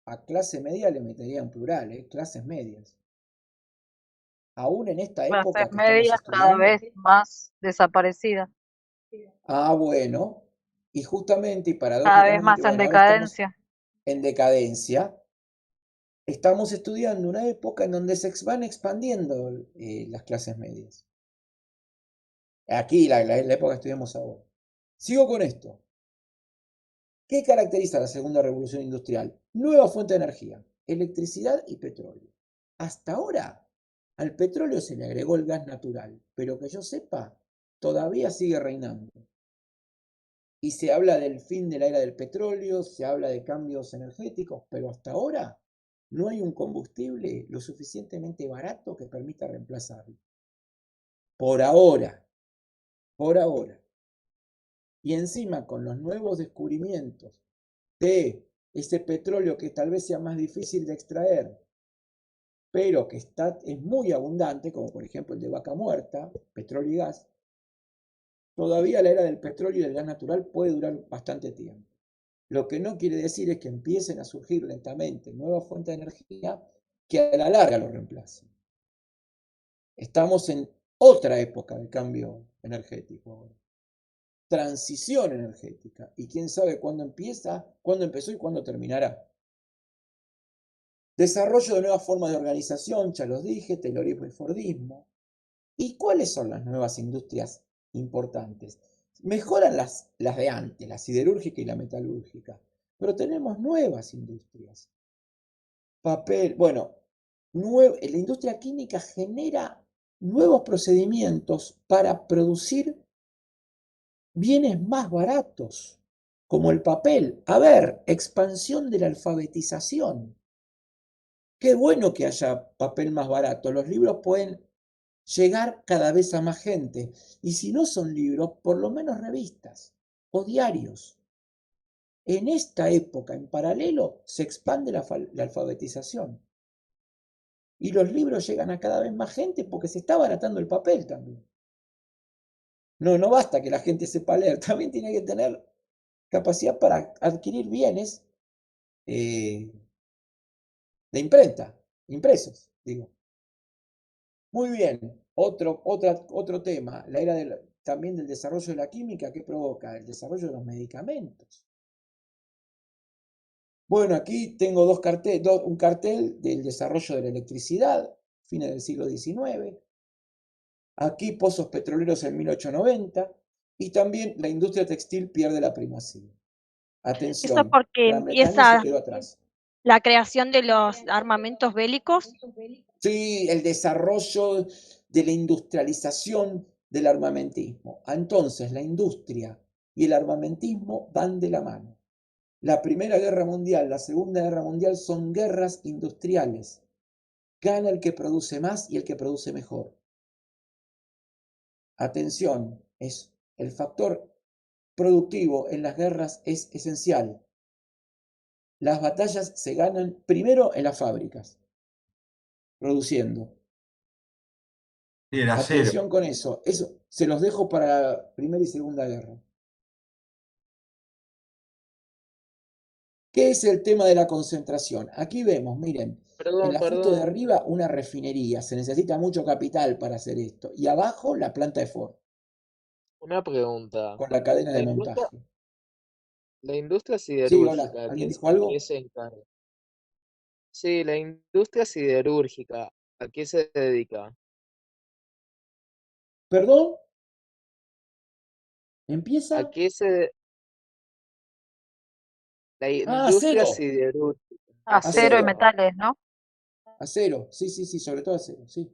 a clase media le metería en plural, clases medias. Aún en esta Clases época que estamos medias cada estudiando. vez más desaparecidas, Bueno, y justamente y cada vez paradójicamente, más en bueno, ahora estamos decadencia. en decadencia, estamos estudiando una época en donde se van expandiendo las clases medias. Aquí, la época que estudiamos ahora. Sigo con esto. ¿Qué caracteriza la segunda revolución industrial? Nueva fuente de energía, electricidad y petróleo. Hasta ahora, al petróleo se le agregó el gas natural, pero que yo sepa, todavía sigue reinando. Y se habla del fin de la era del petróleo, se habla de cambios energéticos, pero hasta ahora no hay un combustible lo suficientemente barato que permita reemplazarlo. Por ahora, por ahora. Y encima con los nuevos descubrimientos de ese petróleo que tal vez sea más difícil de extraer, pero que es muy abundante, como por ejemplo el de Vaca Muerta, petróleo y gas, todavía la era del petróleo y del gas natural puede durar bastante tiempo. Lo que no quiere decir es que empiecen a surgir lentamente nuevas fuentes de energía que a la larga lo reemplacen. Estamos en otra época de cambio energético ahora. Transición energética. Y quién sabe cuándo empieza, cuándo empezó y cuándo terminará. Desarrollo de nuevas formas de organización, ya los dije, taylorismo y fordismo. ¿Y cuáles son las nuevas industrias importantes? Mejoran las de antes, la siderúrgica y la metalúrgica, pero tenemos nuevas industrias. Papel, bueno, la industria química genera nuevos procedimientos para producir bienes más baratos, como el papel. A ver, expansión de la alfabetización. Qué bueno que haya papel más barato. Los libros pueden llegar cada vez a más gente. Y si no son libros, por lo menos revistas o diarios. En esta época, en paralelo, se expande la alfabetización. Y los libros llegan a cada vez más gente porque se está abaratando el papel también. No basta que la gente sepa leer, también tiene que tener capacidad para adquirir bienes de imprenta, impresos, digo. Muy bien, otro tema, la era también del desarrollo de la química, ¿qué provoca? El desarrollo de los medicamentos. Bueno, aquí tengo un cartel del desarrollo de la electricidad, fines del siglo XIX. Aquí pozos petroleros en 1890 y también la industria textil pierde la primacía. Eso Atención, porque Gran Bretaña se empieza quedó atrás. la creación de los armamentos bélicos. Sí, el desarrollo de la industrialización del armamentismo. Entonces, la industria y el armamentismo van de la mano. La Primera Guerra Mundial, la Segunda Guerra Mundial son guerras industriales. Gana el que produce más y el que produce mejor. Atención, el factor productivo en las guerras es esencial. las batallas se ganan primero en las fábricas, produciendo. Sí, el acero. Atención con eso. Eso se los dejo para la Primera y Segunda Guerra. ¿Qué es el tema de la concentración? Aquí vemos, miren, en Perdón, la foto de perdón. arriba una refinería. Se necesita mucho capital para hacer esto. Y abajo la planta de Ford, Una pregunta. con la cadena La de industria, montaje. la industria Sí, hola, siderúrgica, ¿alguien dijo a qué algo? se encarga? Sí, la industria siderúrgica, ¿a qué se dedica? ¿Perdón? ¿A ¿Empieza? qué se... La Ah, industria acero. siderúrgica, Acero y Acero. metales, ¿no? Acero. Sí, sí, sí, sobre todo acero, sí.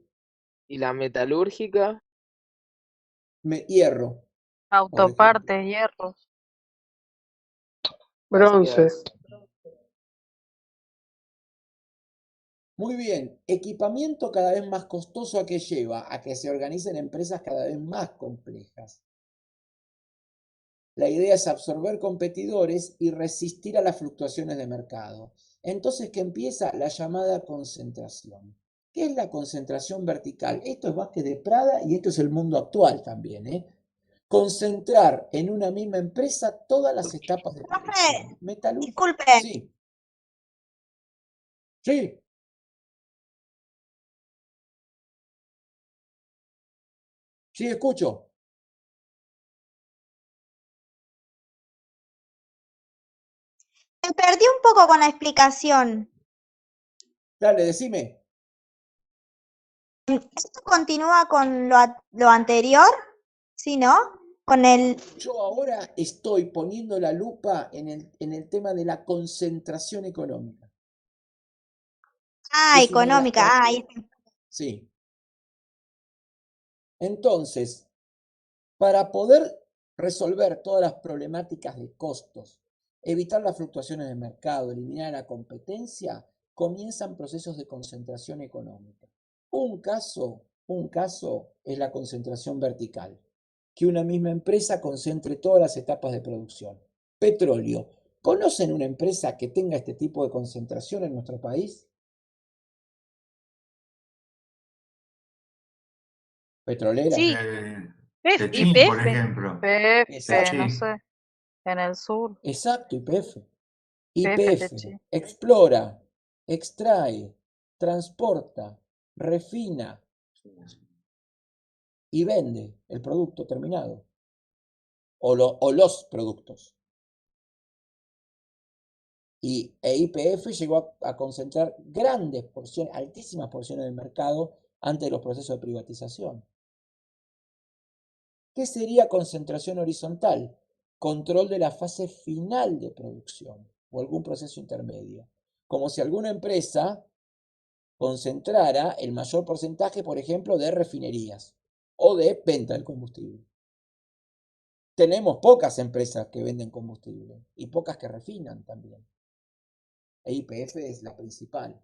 y la metalúrgica, Hierro, por ejemplo. Autopartes, hierros. Bronce. gracias. Muy bien. Equipamiento cada vez más costoso, ¿a qué lleva? A que se organicen empresas cada vez más complejas. La idea es absorber competidores y resistir a las fluctuaciones de mercado. Entonces, ¿qué empieza? La llamada concentración. ¿Qué es la concentración vertical? Esto es Vázquez de Prada y esto es el mundo actual también, ¿eh? Concentrar en una misma empresa todas las etapas de producción. Profe, Metalúrgica. disculpe, Sí, sí. Sí, escucho. me perdí un poco con la explicación. Dale, decime. ¿Esto continúa con lo anterior? ¿Sí, no? Con el... Yo ahora estoy poniendo la lupa en el tema de la concentración económica. Ah, Es una de las económica. Ah, ahí partes. Sí. Entonces, para poder resolver todas las problemáticas de costos, evitar las fluctuaciones de mercado, eliminar la competencia, comienzan procesos de concentración económica. Un caso es la concentración vertical, que una misma empresa concentre todas las etapas de producción. Petróleo. ¿Conocen una empresa que tenga este tipo de concentración en nuestro país? ¿Petrolera? Sí, Techín, por YPF. ejemplo. PF, Exacto. no Techín. sé, en el sur. Exacto, YPF. PF, YPF explora, extrae, transporta, refina y vende el producto terminado o los productos. Y YPF llegó a concentrar grandes porciones, altísimas porciones del mercado antes de los procesos de privatización. ¿Qué sería concentración horizontal? Control de la fase final de producción o algún proceso intermedio. Como si alguna empresa concentrara el mayor porcentaje, por ejemplo, de refinerías o de venta del combustible. Tenemos pocas empresas que venden combustible y pocas que refinan también. YPF es la principal.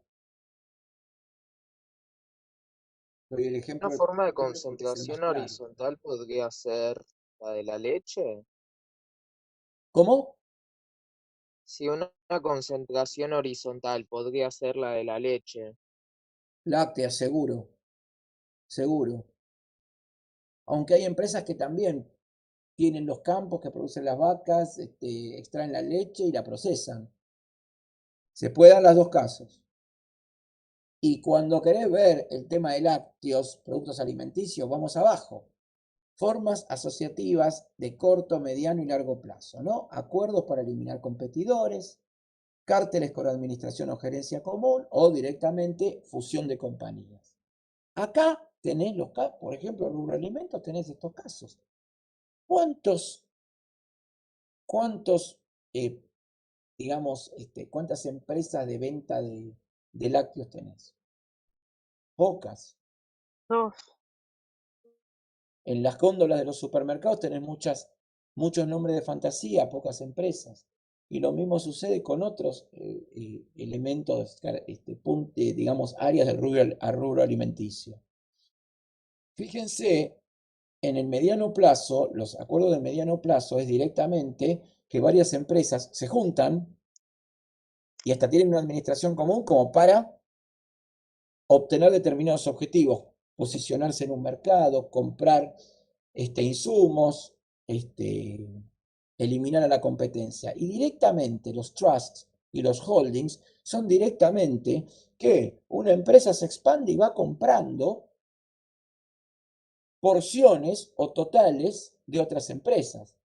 Doy el ejemplo Una de forma de combustible porque es el más concentración claro. horizontal podría ser la de la leche. ¿Cómo? Si una concentración horizontal podría ser la de la leche. Láctea, seguro, seguro. Aunque hay empresas que también tienen los campos que producen las vacas, extraen la leche y la procesan. Se puede dar las dos casos. Y cuando querés ver el tema de lácteos, productos alimenticios, vamos abajo. Formas asociativas de corto, mediano y largo plazo, ¿no? Acuerdos para eliminar competidores, cárteles con administración o gerencia común o directamente fusión de compañías. Acá tenés los casos, por ejemplo, Rubro Alimentos, tenés estos casos. ¿Cuántas empresas de venta de lácteos tenés? Pocas. Dos. En las góndolas de los supermercados tenés muchos nombres de fantasía, pocas empresas. Y lo mismo sucede con otros elementos, digamos, áreas del rubro alimenticio. Fíjense, en el mediano plazo, los acuerdos de mediano plazo es directamente que varias empresas se juntan y hasta tienen una administración común como para obtener determinados objetivos, posicionarse en un mercado, comprar insumos, eliminar a la competencia. Y directamente los trusts y los holdings son directamente que una empresa se expande y va comprando porciones o totales de otras empresas,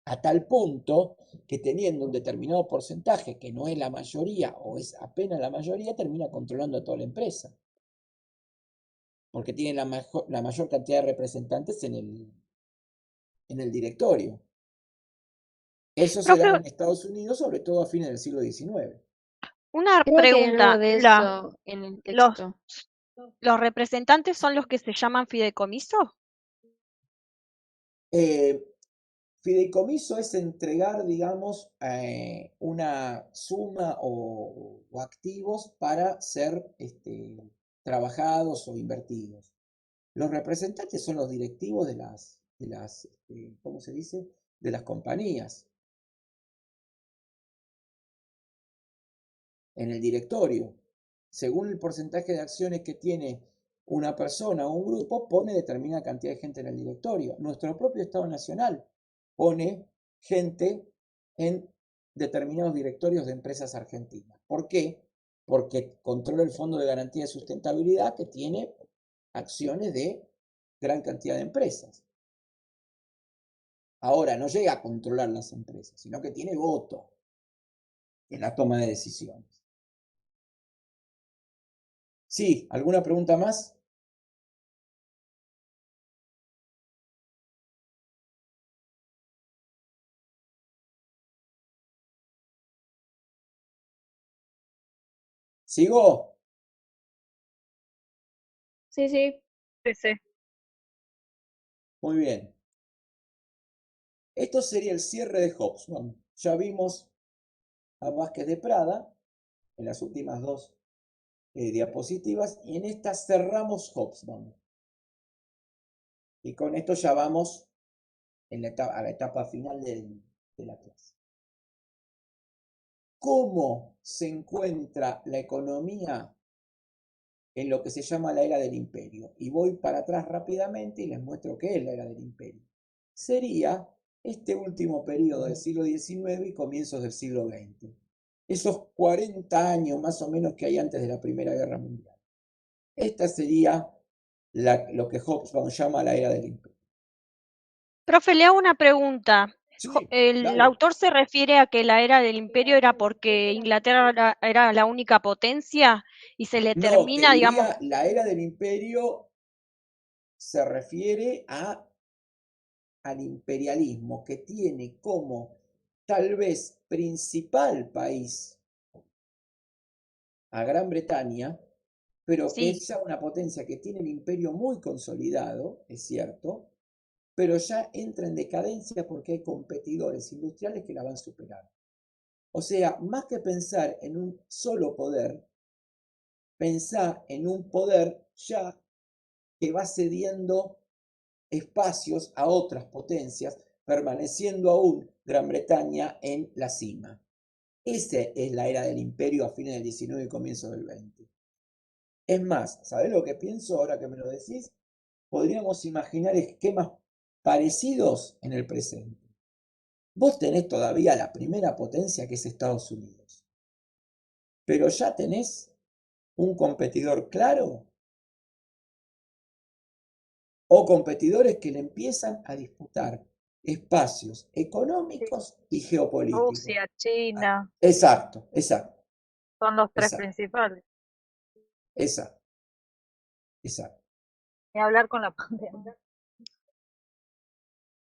a tal punto que teniendo un determinado porcentaje que no es la mayoría o es apenas la mayoría, termina controlando a toda la empresa, porque tiene la mayor cantidad de representantes en el directorio. Eso se daba en Estados Unidos, sobre todo a fines del siglo XIX. Una Creo que hay pregunta, algo de eso en el texto. ¿los representantes son los que se llaman fideicomiso? Fideicomiso es entregar, digamos, una suma o activos para ser trabajados o invertidos. Los representantes son los directivos de las ¿cómo se dice? De las compañías. En el directorio, según el porcentaje de acciones que tiene una persona o un grupo, pone determinada cantidad de gente en el directorio. Nuestro propio Estado Nacional pone gente en determinados directorios de empresas argentinas. ¿Por qué? Porque controla el Fondo de Garantía de Sustentabilidad, que tiene acciones de gran cantidad de empresas. Ahora, no llega a controlar las empresas, sino que tiene voto en la toma de decisiones. Sí, ¿alguna pregunta más? ¿Sigo? Sí, sí. Sí, sí. Muy bien. Esto sería el cierre de Hobsbawm. Ya vimos a Vázquez de Prada en las últimas dos diapositivas y en esta cerramos Hobsbawm. Y con esto ya vamos a la etapa final de la clase. ¿Cómo se encuentra la economía en lo que se llama la era del imperio? Y voy para atrás rápidamente y les muestro qué es la era del imperio. Sería este último periodo del siglo XIX y comienzos del siglo XX. Esos 40 años más o menos que hay antes de la Primera Guerra Mundial. Esta sería lo que Hobsbawm llama la era del imperio. Profe, le hago una pregunta. Sí, ¿El dale. autor se refiere a que la era del imperio era porque Inglaterra era la única potencia y se le No, te termina, digamos, diría, la era del imperio se refiere al imperialismo que tiene como tal vez principal país a Gran Bretaña, pero que sí, es ya una potencia que tiene el imperio muy consolidado, es cierto, pero ya entra en decadencia porque hay competidores industriales que la van a superar. O sea, más que pensar en un solo poder, pensar en un poder ya que va cediendo espacios a otras potencias, permaneciendo aún Gran Bretaña en la cima. Esa es la era del imperio a fines del 19 y comienzo del 20. Es más, ¿sabés lo que pienso ahora que me lo decís? Podríamos imaginar esquemas parecidos en el presente. Vos tenés todavía la primera potencia que es Estados Unidos, pero ya tenés un competidor claro o competidores que le empiezan a disputar espacios económicos y geopolíticos. Rusia, China, Exacto, exacto, son los tres exacto, principales. exacto, exacto. Ni hablar con la pandemia.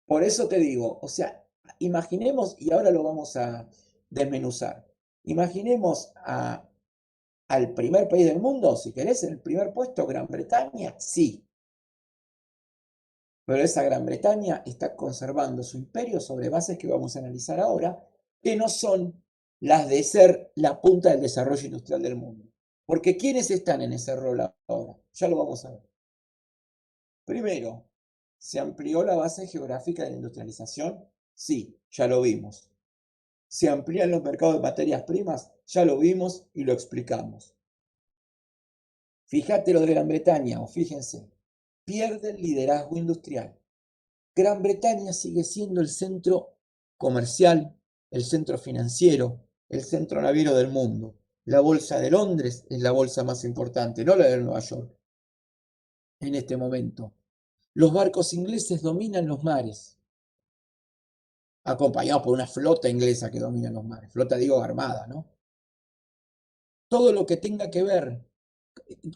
Por eso te digo, o sea, imaginemos, y ahora lo vamos a desmenuzar, imaginemos al primer país del mundo, si querés, en el primer puesto, Gran Bretaña, sí. Pero esa Gran Bretaña está conservando su imperio sobre bases que vamos a analizar ahora, que no son las de ser la punta del desarrollo industrial del mundo. Porque ¿quiénes están en ese rol ahora? Ya lo vamos a ver. Primero, ¿se amplió la base geográfica de la industrialización? Sí, ya lo vimos. Se amplían los mercados de materias primas, ya lo vimos y lo explicamos. Fíjate lo de Gran Bretaña, o fíjense, pierde el liderazgo industrial. Gran Bretaña sigue siendo el centro comercial, el centro financiero, el centro naviero del mundo. La bolsa de Londres es la bolsa más importante, no la de Nueva York. En este momento, los barcos ingleses dominan los mares, acompañados por una flota inglesa que domina los mares. Flota, digo, armada, ¿no? Todo lo que tenga que ver.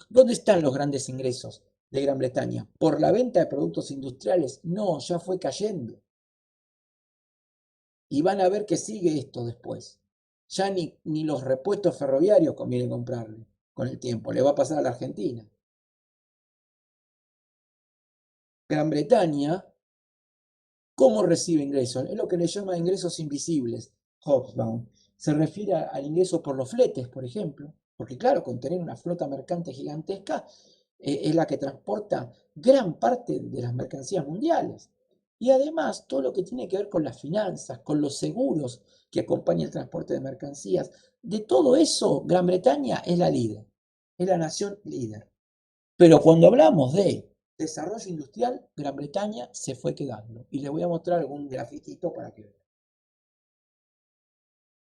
¿Dónde están los grandes ingresos de Gran Bretaña? ¿Por la venta de productos industriales? No, ya fue cayendo. Y van a ver que sigue esto después. Ya ni los repuestos ferroviarios conviene comprarle con el tiempo. Le va a pasar a la Argentina. Gran Bretaña, ¿cómo recibe ingresos? Es lo que le llama ingresos invisibles, Hobsbawm. Se refiere al ingreso por los fletes, por ejemplo. Porque claro, con tener una flota mercante gigantesca, es la que transporta gran parte de las mercancías mundiales. Y además, todo lo que tiene que ver con las finanzas, con los seguros que acompañan el transporte de mercancías, de todo eso, Gran Bretaña es la líder, es la nación líder. Pero cuando hablamos de desarrollo industrial, Gran Bretaña se fue quedando. Y les voy a mostrar algún grafiquito para que vean.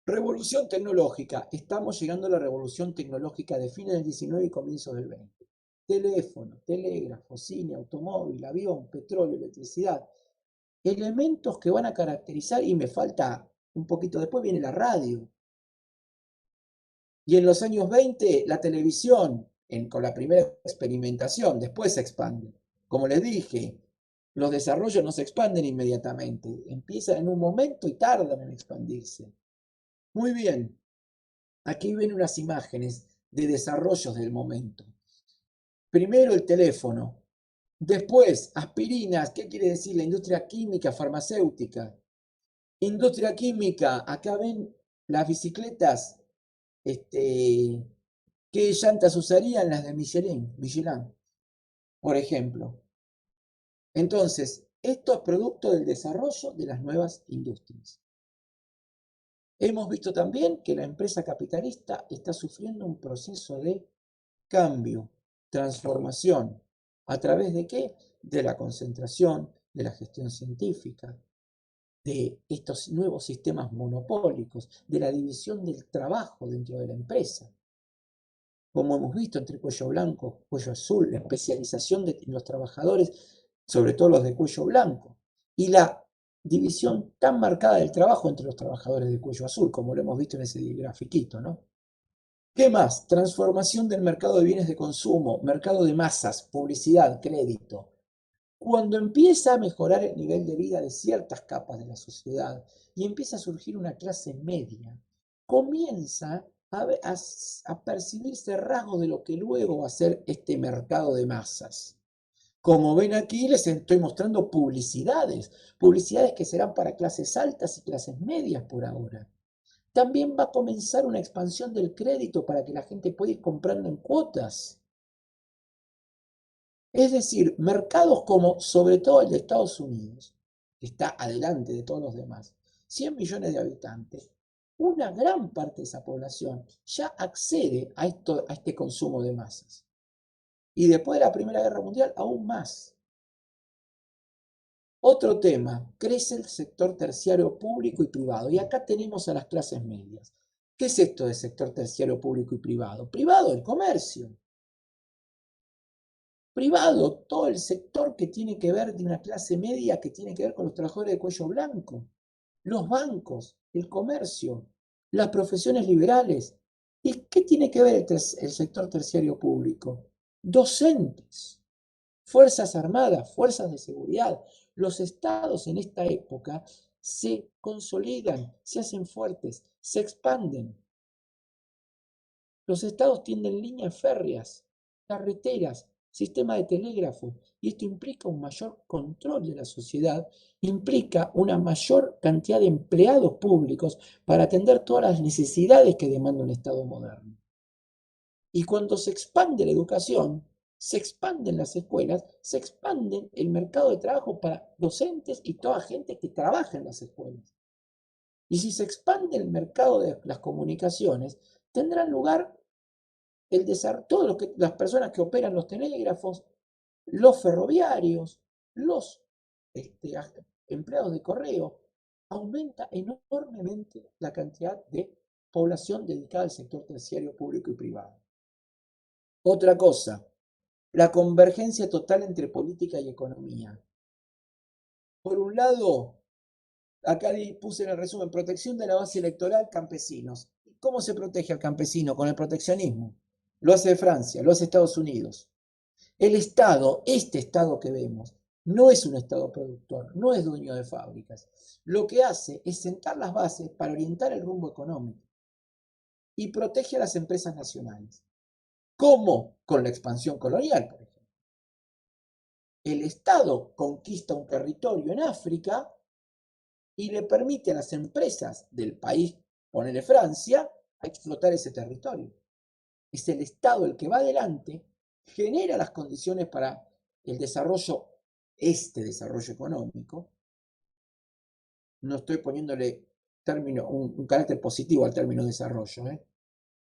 Revolución tecnológica. Estamos llegando a la revolución tecnológica de fines del 19 y comienzos del 20. Teléfono, telégrafo, cine, automóvil, avión, petróleo, electricidad. Elementos que van a caracterizar, y me falta un poquito después, viene la radio. Y en los años 20, la televisión, con la primera experimentación, después se expande. Como les dije, los desarrollos no se expanden inmediatamente, empiezan en un momento y tardan en expandirse. Muy bien, aquí ven unas imágenes de desarrollos del momento. Primero el teléfono, después aspirinas, ¿qué quiere decir? La industria química, farmacéutica. Industria química, acá ven las bicicletas, ¿qué llantas usarían? Las de Michelin, por ejemplo. Entonces, esto es producto del desarrollo de las nuevas industrias. Hemos visto también que la empresa capitalista está sufriendo un proceso de cambio, transformación. ¿A través de qué? De la concentración, de la gestión científica, de estos nuevos sistemas monopólicos, de la división del trabajo dentro de la empresa. Como hemos visto entre cuello blanco, cuello azul, la especialización de los trabajadores, sobre todo los de cuello blanco, y la división tan marcada del trabajo entre los trabajadores de cuello azul, como lo hemos visto en ese grafiquito, ¿no? ¿Qué más? Transformación del mercado de bienes de consumo, mercado de masas, publicidad, crédito. Cuando empieza a mejorar el nivel de vida de ciertas capas de la sociedad y empieza a surgir una clase media, comienza a percibirse rasgos de lo que luego va a ser este mercado de masas. Como ven aquí, les estoy mostrando publicidades que serán para clases altas y clases medias por ahora. También va a comenzar una expansión del crédito para que la gente pueda ir comprando en cuotas. Es decir, mercados como sobre todo el de Estados Unidos, que está adelante de todos los demás, 100 millones de habitantes, una gran parte de esa población ya accede a este consumo de masas. Y después de la Primera Guerra Mundial, aún más. Otro tema, crece el sector terciario público y privado. Y acá tenemos a las clases medias. ¿Qué es esto de sector terciario público y privado? Privado, el comercio. Privado, todo el sector que tiene que ver de una clase media que tiene que ver con los trabajadores de cuello blanco. Los bancos, el comercio, las profesiones liberales. ¿Y qué tiene que ver el sector terciario público? Docentes, fuerzas armadas, fuerzas de seguridad. Los estados en esta época se consolidan, se hacen fuertes, se expanden. Los estados tienen líneas férreas, carreteras, sistema de telégrafo, y esto implica un mayor control de la sociedad, implica una mayor cantidad de empleados públicos para atender todas las necesidades que demanda un estado moderno. Y cuando se expande la educación, se expanden las escuelas, se expande el mercado de trabajo para docentes y toda gente que trabaja en las escuelas. Y si se expande el mercado de las comunicaciones, tendrán lugar todas las personas que operan los telégrafos, los ferroviarios, los empleados de correo. Aumenta enormemente la cantidad de población dedicada al sector terciario público y privado. Otra cosa, la convergencia total entre política y economía. Por un lado, acá puse en el resumen, protección de la base electoral, campesinos. ¿Cómo se protege al campesino? Con el proteccionismo. Lo hace Francia, lo hace Estados Unidos. El Estado, este Estado que vemos, no es un Estado productor, no es dueño de fábricas. Lo que hace es sentar las bases para orientar el rumbo económico y protege a las empresas nacionales. ¿Cómo? Con la expansión colonial, por ejemplo. El Estado conquista un territorio en África y le permite a las empresas del país, ponele Francia, a explotar ese territorio. Es el Estado el que va adelante, genera las condiciones para el desarrollo, desarrollo económico. No estoy poniéndole un carácter positivo al término desarrollo,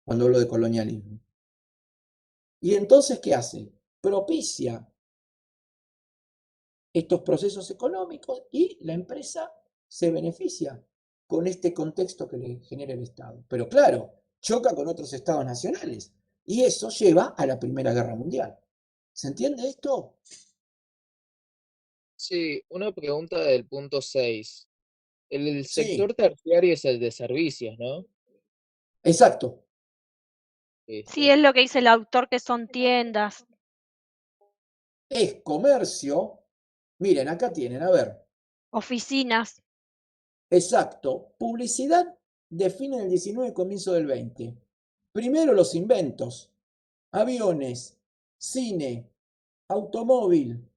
cuando hablo de colonialismo. Y entonces, ¿qué hace? Propicia estos procesos económicos y la empresa se beneficia con este contexto que le genera el Estado. Pero claro, choca con otros estados nacionales y eso lleva a la Primera Guerra Mundial. ¿Se entiende esto? Sí, una pregunta del punto 6. El Sí, sector terciario es el de servicios, ¿no? exacto. Sí, Listo. es lo que dice el autor, que son tiendas. Es comercio. Miren, acá tienen, a ver. Oficinas. Exacto. Publicidad define el 19 y comienzo del 20. Primero los inventos. Aviones, cine, automóvil,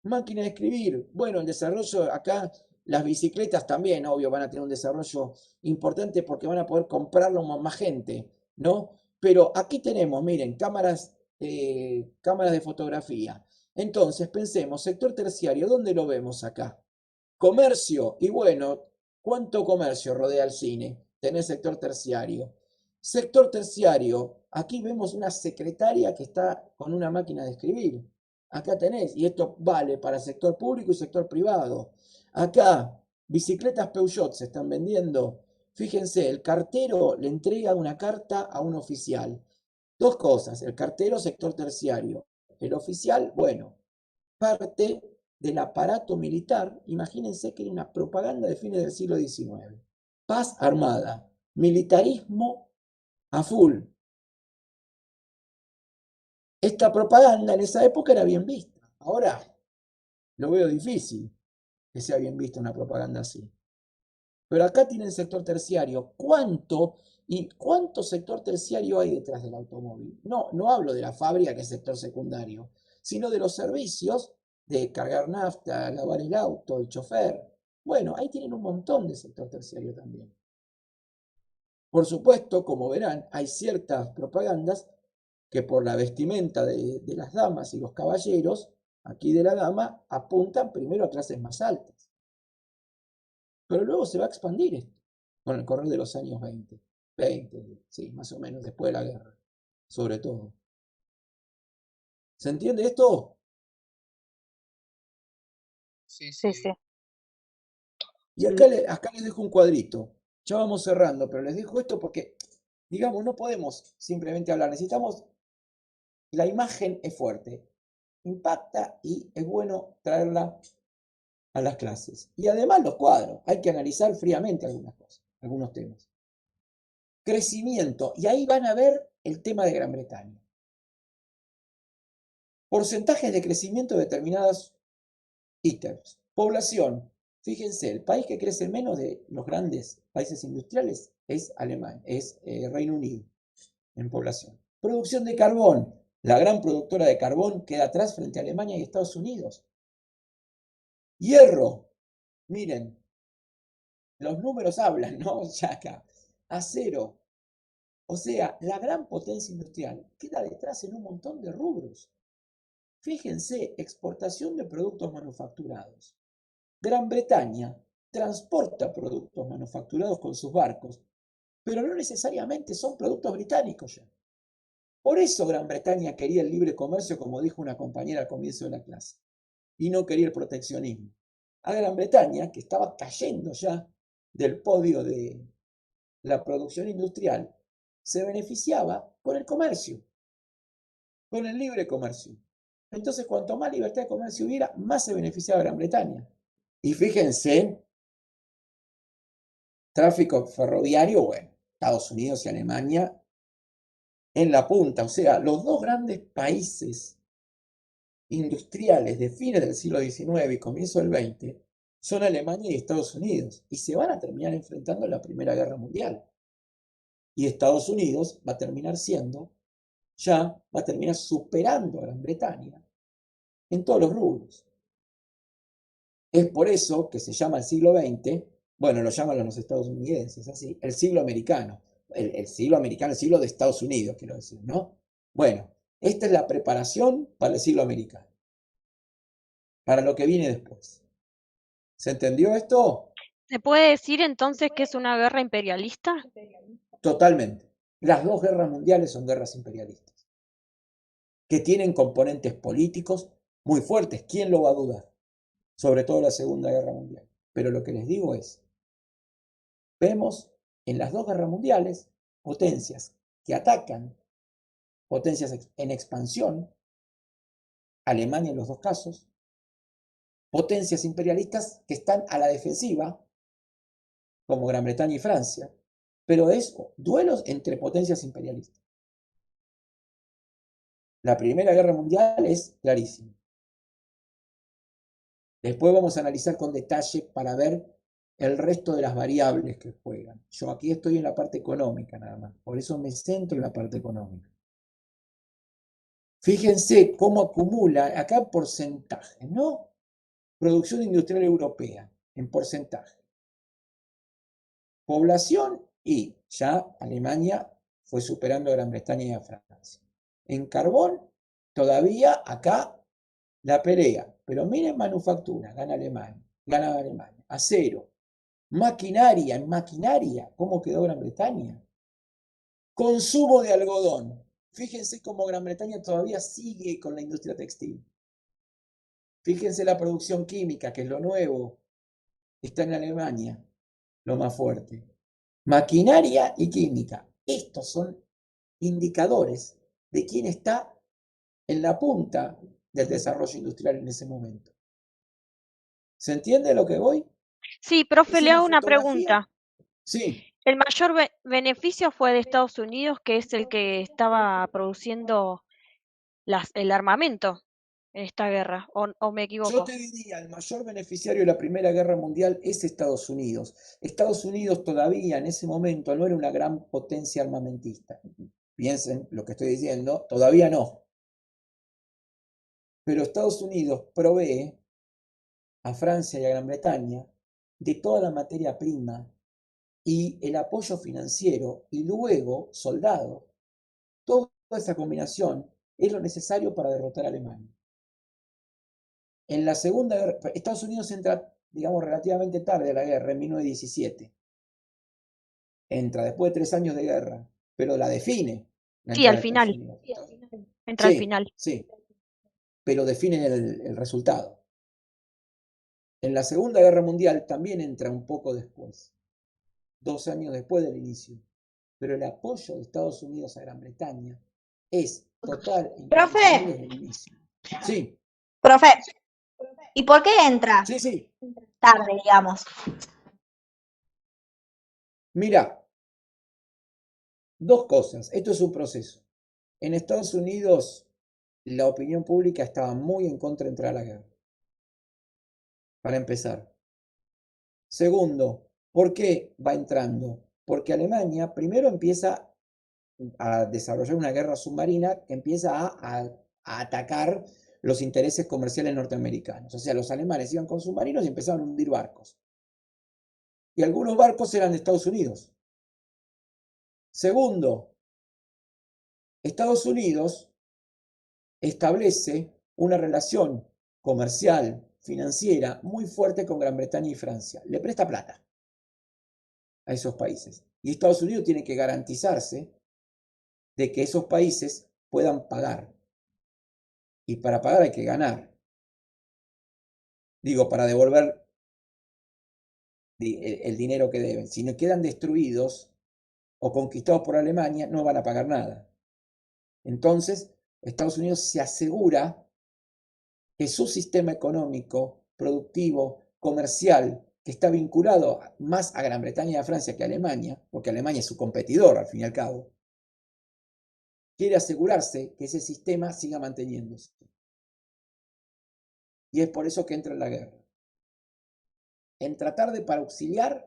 máquina de escribir. Bueno, el desarrollo acá, las bicicletas también, obvio, van a tener un desarrollo importante porque van a poder comprarlo más gente, ¿no? Pero aquí tenemos, miren, cámaras de fotografía. Entonces, pensemos, sector terciario, ¿dónde lo vemos acá? Comercio, y bueno, ¿cuánto comercio rodea el cine? Tenés sector terciario. Sector terciario, aquí vemos una secretaria que está con una máquina de escribir. Acá tenés, y esto vale para sector público y sector privado. Acá, bicicletas Peugeot se están vendiendo. Fíjense, el cartero le entrega una carta a un oficial. Dos cosas, el cartero, sector terciario. El oficial, bueno, parte del aparato militar. Imagínense que era una propaganda de fines del siglo XIX. Paz armada, militarismo a full. Esta propaganda en esa época era bien vista. Ahora lo veo difícil que sea bien vista una propaganda así. Pero acá tienen el sector terciario. ¿Cuánto sector terciario hay detrás del automóvil? No hablo de la fábrica, que es sector secundario, sino de los servicios de cargar nafta, lavar el auto, el chofer. Bueno, ahí tienen un montón de sector terciario también. Por supuesto, como verán, hay ciertas propagandas que por la vestimenta de las damas y los caballeros, aquí de la dama, apuntan primero a clases más altas. Pero luego se va a expandir esto con el correr de los años 20. 20, sí, más o menos, después de la guerra, sobre todo. ¿Se entiende esto? Sí, Sí, sí. sí. Y acá les dejo un cuadrito. Ya vamos cerrando, pero les dejo esto porque, digamos, no podemos simplemente hablar. Necesitamos, la imagen es fuerte, impacta y es bueno traerla a las clases. Y además los cuadros, hay que analizar fríamente algunas cosas, algunos temas. Crecimiento, y ahí van a ver el tema de Gran Bretaña. Porcentajes de crecimiento de determinados ítems. Población. Fíjense, el país que crece menos de los grandes países industriales es Alemania, es Reino Unido en población. Producción de carbón. La gran productora de carbón queda atrás frente a Alemania y Estados Unidos. Hierro. Miren, los números hablan, ¿no? Ya acá. Acero. O sea, la gran potencia industrial queda detrás en un montón de rubros. Fíjense, exportación de productos manufacturados. Gran Bretaña transporta productos manufacturados con sus barcos, pero no necesariamente son productos británicos ya. Por eso Gran Bretaña quería el libre comercio, como dijo una compañera al comienzo de la clase, y no quería el proteccionismo. A Gran Bretaña, que estaba cayendo ya del podio de la producción industrial, se beneficiaba con el comercio, con el libre comercio. Entonces, cuanto más libertad de comercio hubiera, más se beneficiaba Gran Bretaña. Y fíjense, tráfico ferroviario, bueno, Estados Unidos y Alemania en la punta. O sea, los dos grandes países industriales de fines del siglo XIX y comienzo del XX son Alemania y Estados Unidos. Y se van a terminar enfrentando en la Primera Guerra Mundial. Y Estados Unidos va a terminar va a terminar superando a Gran Bretaña en todos los rubros. Es por eso que se llama el siglo XX, bueno, lo llaman los estadounidenses así, el siglo americano. El siglo americano, el siglo de Estados Unidos, quiero decir, ¿no? Bueno, esta es la preparación para el siglo americano, para lo que viene después. ¿Se entendió esto? ¿Se puede decir entonces que es una guerra imperialista? Totalmente. Las dos guerras mundiales son guerras imperialistas, que tienen componentes políticos muy fuertes. ¿Quién lo va a dudar? Sobre todo la Segunda Guerra Mundial. Pero lo que les digo es, vemos en las dos guerras mundiales potencias que atacan, potencias en expansión, Alemania en los dos casos, potencias imperialistas que están a la defensiva, como Gran Bretaña y Francia, pero es duelos entre potencias imperialistas. La Primera Guerra Mundial es clarísima. Después vamos a analizar con detalle para ver el resto de las variables que juegan. Yo aquí estoy en la parte económica nada más, por eso me centro en la parte económica. Fíjense cómo acumula acá porcentaje, ¿no? Producción industrial europea, en porcentaje. Población y ya Alemania fue superando a Gran Bretaña y a Francia. En carbón, todavía acá la pelea, pero miren manufactura, gana Alemania. Acero, maquinaria, en maquinaria, ¿cómo quedó Gran Bretaña? Consumo de algodón. Fíjense cómo Gran Bretaña todavía sigue con la industria textil. Fíjense la producción química, que es lo nuevo, está en Alemania, lo más fuerte. Maquinaria y química. Estos son indicadores de quién está en la punta del desarrollo industrial en ese momento. ¿Se entiende lo que voy? Sí, profe, Es le una hago una fotografía. pregunta. Sí, ¿El mayor beneficio fue de Estados Unidos, que es el que estaba produciendo el armamento en esta guerra? ¿O me yo equivoco? te diría, el mayor beneficiario de la Primera Guerra Mundial es Estados Unidos. Estados Unidos todavía en ese momento no era una gran potencia armamentista. Piensen lo que estoy diciendo, todavía no. Pero Estados Unidos provee a Francia y a Gran Bretaña de toda la materia prima y el apoyo financiero y luego soldados. Toda esa combinación es lo necesario para derrotar a Alemania. En la Segunda Guerra, Estados Unidos entra, digamos, relativamente tarde a la guerra, en 1917. Entra después de 3 años de guerra, pero la define la Sí, entrada al de Estados final. Unidos. Entra al Sí, final. sí, pero define el resultado. En la Segunda Guerra Mundial también entra un poco después, 2 años después del inicio, pero el apoyo de Estados Unidos a Gran Bretaña es total e incondicional desde Profe, el inicio. Sí, profe, ¿y por qué entra sí. tarde, digamos? Mira, dos cosas. Esto es un proceso. En Estados Unidos, la opinión pública estaba muy en contra de entrar a la guerra. Para empezar. Segundo, ¿por qué va entrando? Porque Alemania primero empieza a desarrollar una guerra submarina que empieza a atacar los intereses comerciales norteamericanos. O sea, los alemanes iban con submarinos y empezaban a hundir barcos. Y algunos barcos eran de Estados Unidos. Segundo, Estados Unidos establece una relación comercial financiera muy fuerte con Gran Bretaña y Francia. Le presta plata a esos países. Y Estados Unidos tiene que garantizarse de que esos países puedan pagar. Y para pagar hay que ganar. Digo, para devolver el dinero que deben. Si no quedan destruidos o conquistados por Alemania, no van a pagar nada. Entonces, Estados Unidos se asegura que su sistema económico, productivo, comercial, que está vinculado más a Gran Bretaña y a Francia que a Alemania, porque Alemania es su competidor al fin y al cabo, quiere asegurarse que ese sistema siga manteniéndose. Y es por eso que entra en la guerra. En tratar de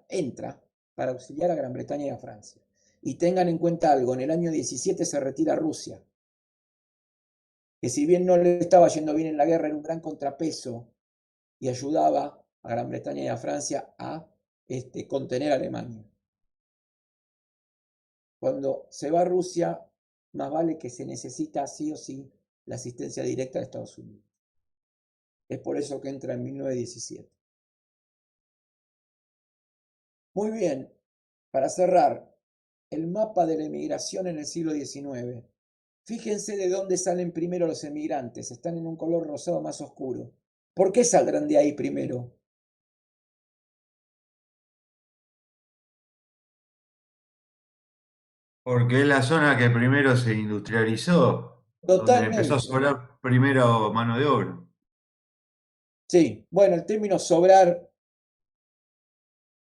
entra para auxiliar a Gran Bretaña y a Francia. Y tengan en cuenta algo, en el año 17 se retira Rusia, que si bien no le estaba yendo bien en la guerra, era un gran contrapeso y ayudaba a Gran Bretaña y a Francia a contener a Alemania. Cuando se va a Rusia, más vale que se necesita sí o sí la asistencia directa de Estados Unidos. Es por eso que entra en 1917. Muy bien, para cerrar, el mapa de la emigración en el siglo XIX. Fíjense de dónde salen primero los emigrantes. Están en un color rosado más oscuro. ¿Por qué saldrán de ahí primero? Porque es la zona que primero se industrializó, donde empezó a Totalmente. sobrar primero mano de obra. Sí, bueno, el término sobrar,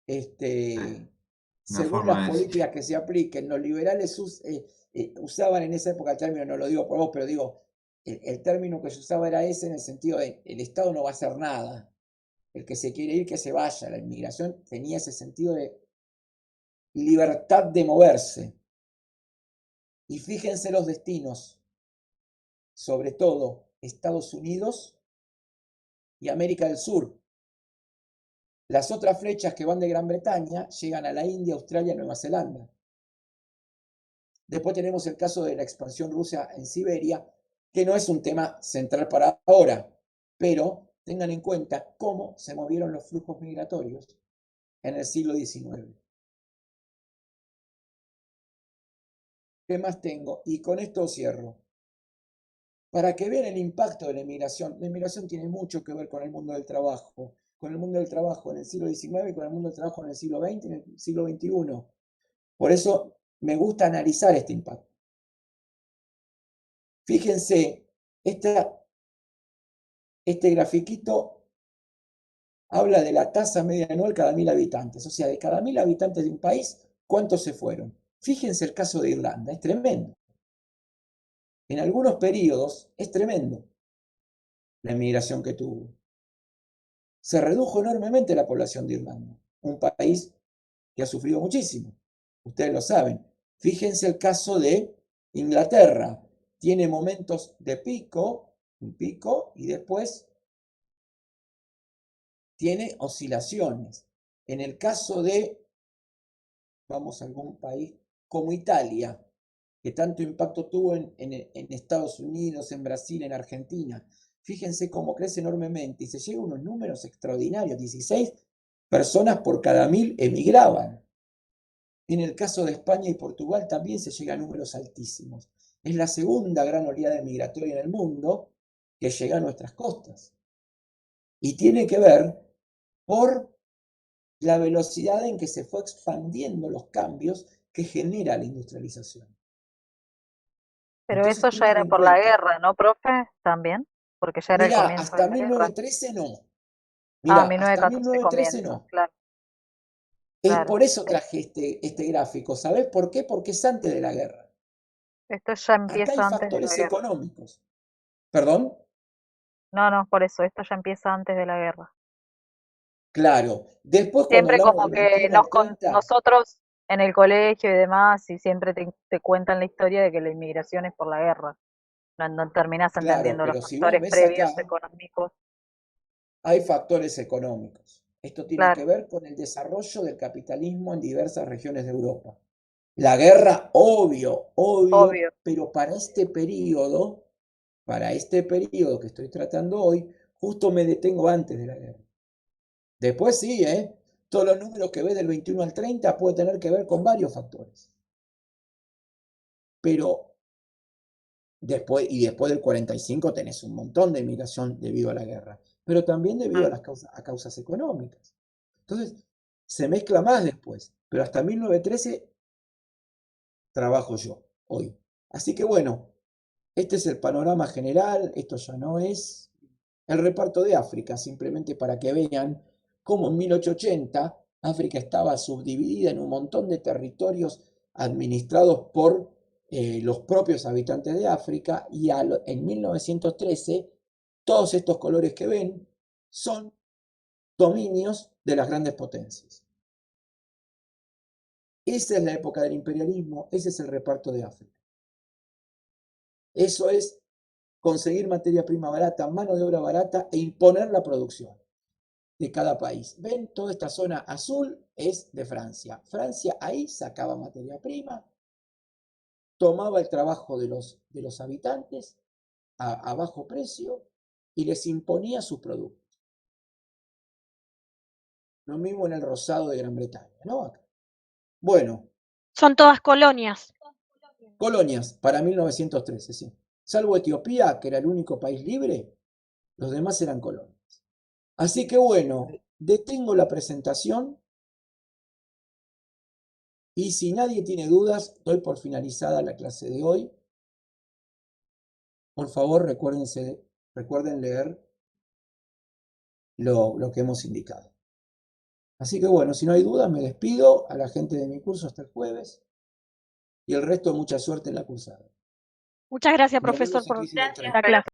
Una según forma las de decir. políticas que se apliquen, los liberales usaban en esa época el término, no lo digo por vos, pero digo, el término que se usaba era ese en el sentido de el Estado no va a hacer nada. El que se quiere ir, que se vaya. La inmigración tenía ese sentido de libertad de moverse. Y fíjense los destinos, sobre todo Estados Unidos y América del Sur. Las otras flechas que van de Gran Bretaña llegan a la India, Australia, Nueva Zelanda. Después tenemos el caso de la expansión rusa en Siberia, que no es un tema central para ahora, pero tengan en cuenta cómo se movieron los flujos migratorios en el siglo XIX. ¿Qué más tengo? Y con esto cierro. Para que vean el impacto de la inmigración tiene mucho que ver con el mundo del trabajo en el siglo XIX y con el mundo del trabajo en el siglo XX y en el siglo XXI. Por eso me gusta analizar este impacto. Fíjense, este grafiquito habla de la tasa media anual cada 1000 habitantes, o sea, de cada 1000 habitantes de un país, ¿cuántos se fueron? Fíjense el caso de Irlanda, es tremendo. En algunos periodos es tremendo la inmigración que tuvo. Se redujo enormemente la población de Irlanda, un país que ha sufrido muchísimo. Ustedes lo saben. Fíjense el caso de Inglaterra. Tiene momentos de pico, un pico, y después tiene oscilaciones. En el caso de, vamos a algún país como Italia, que tanto impacto tuvo en Estados Unidos, en Brasil, en Argentina. Fíjense cómo crece enormemente y se llega a unos números extraordinarios. 16 personas por cada 1000 emigraban. En el caso de España y Portugal también se llega a números altísimos. Es la segunda gran oleada migratoria en el mundo que llega a nuestras costas. Y tiene que ver por la velocidad en que se fue expandiendo los cambios que genera la industrialización. Pero Entonces, eso ya tengan era en por la cuenta. guerra, ¿no, profe? También, porque ya era el Mirá, comienzo hasta de la guerra. 1913 no. Ah, Mirá, hasta 1914 1913 comienza, no. claro, Es claro. por eso traje este gráfico. ¿Sabés por qué? Porque es antes de la guerra. Esto ya Acá hay empieza antes de la factores guerra. económicos. ¿Perdón? No, por eso, esto ya empieza antes de la guerra. Claro. Después, cuando Siempre hablamos como del que 21 al 30, nosotros en el colegio y demás, y siempre te cuentan la historia de que la inmigración es por la guerra. No terminás claro, entendiendo los pero si vos factores ves previos acá, económicos. hay factores económicos. Esto tiene Claro, que ver con el desarrollo del capitalismo en diversas regiones de Europa. La guerra, obvio, obvio. pero para este periodo que estoy tratando hoy, Justo me detengo antes de la guerra. Después sí, todos los números que ves del 21 al 30 puede tener que ver con varios factores. Pero después del 45 tenés un montón de inmigración debido a la guerra, pero también debido a las causas económicas. Entonces, se mezcla más después, pero hasta 1913 trabajo yo, hoy. Así que bueno, este es el panorama general, esto ya no es el reparto de África, simplemente para que vean cómo en 1880 África estaba subdividida en un montón de territorios administrados por los propios habitantes de África, y en 1913 todos estos colores que ven son dominios de las grandes potencias. Esa es la época del imperialismo, ese es el reparto de África. Eso es conseguir materia prima barata, mano de obra barata e imponer la producción de cada país. ¿Ven? Toda esta zona azul es de Francia. Francia ahí sacaba materia prima, tomaba el trabajo de los habitantes a bajo precio y les imponía sus productos. Lo mismo en el rosado de Gran Bretaña, ¿no? Bueno. Son todas colonias. Colonias para 1913, sí. Salvo Etiopía, que era el único país libre, los demás eran colonias. Así que bueno, detengo la presentación y si nadie tiene dudas, doy por finalizada la clase de hoy. Por favor, recuerden leer lo que hemos indicado. Así que bueno, si no hay dudas, me despido a la gente de mi curso hasta el jueves y el resto mucha suerte en la cursada. Muchas gracias, Nos profesor, vemos en por crisis del tren. la clase.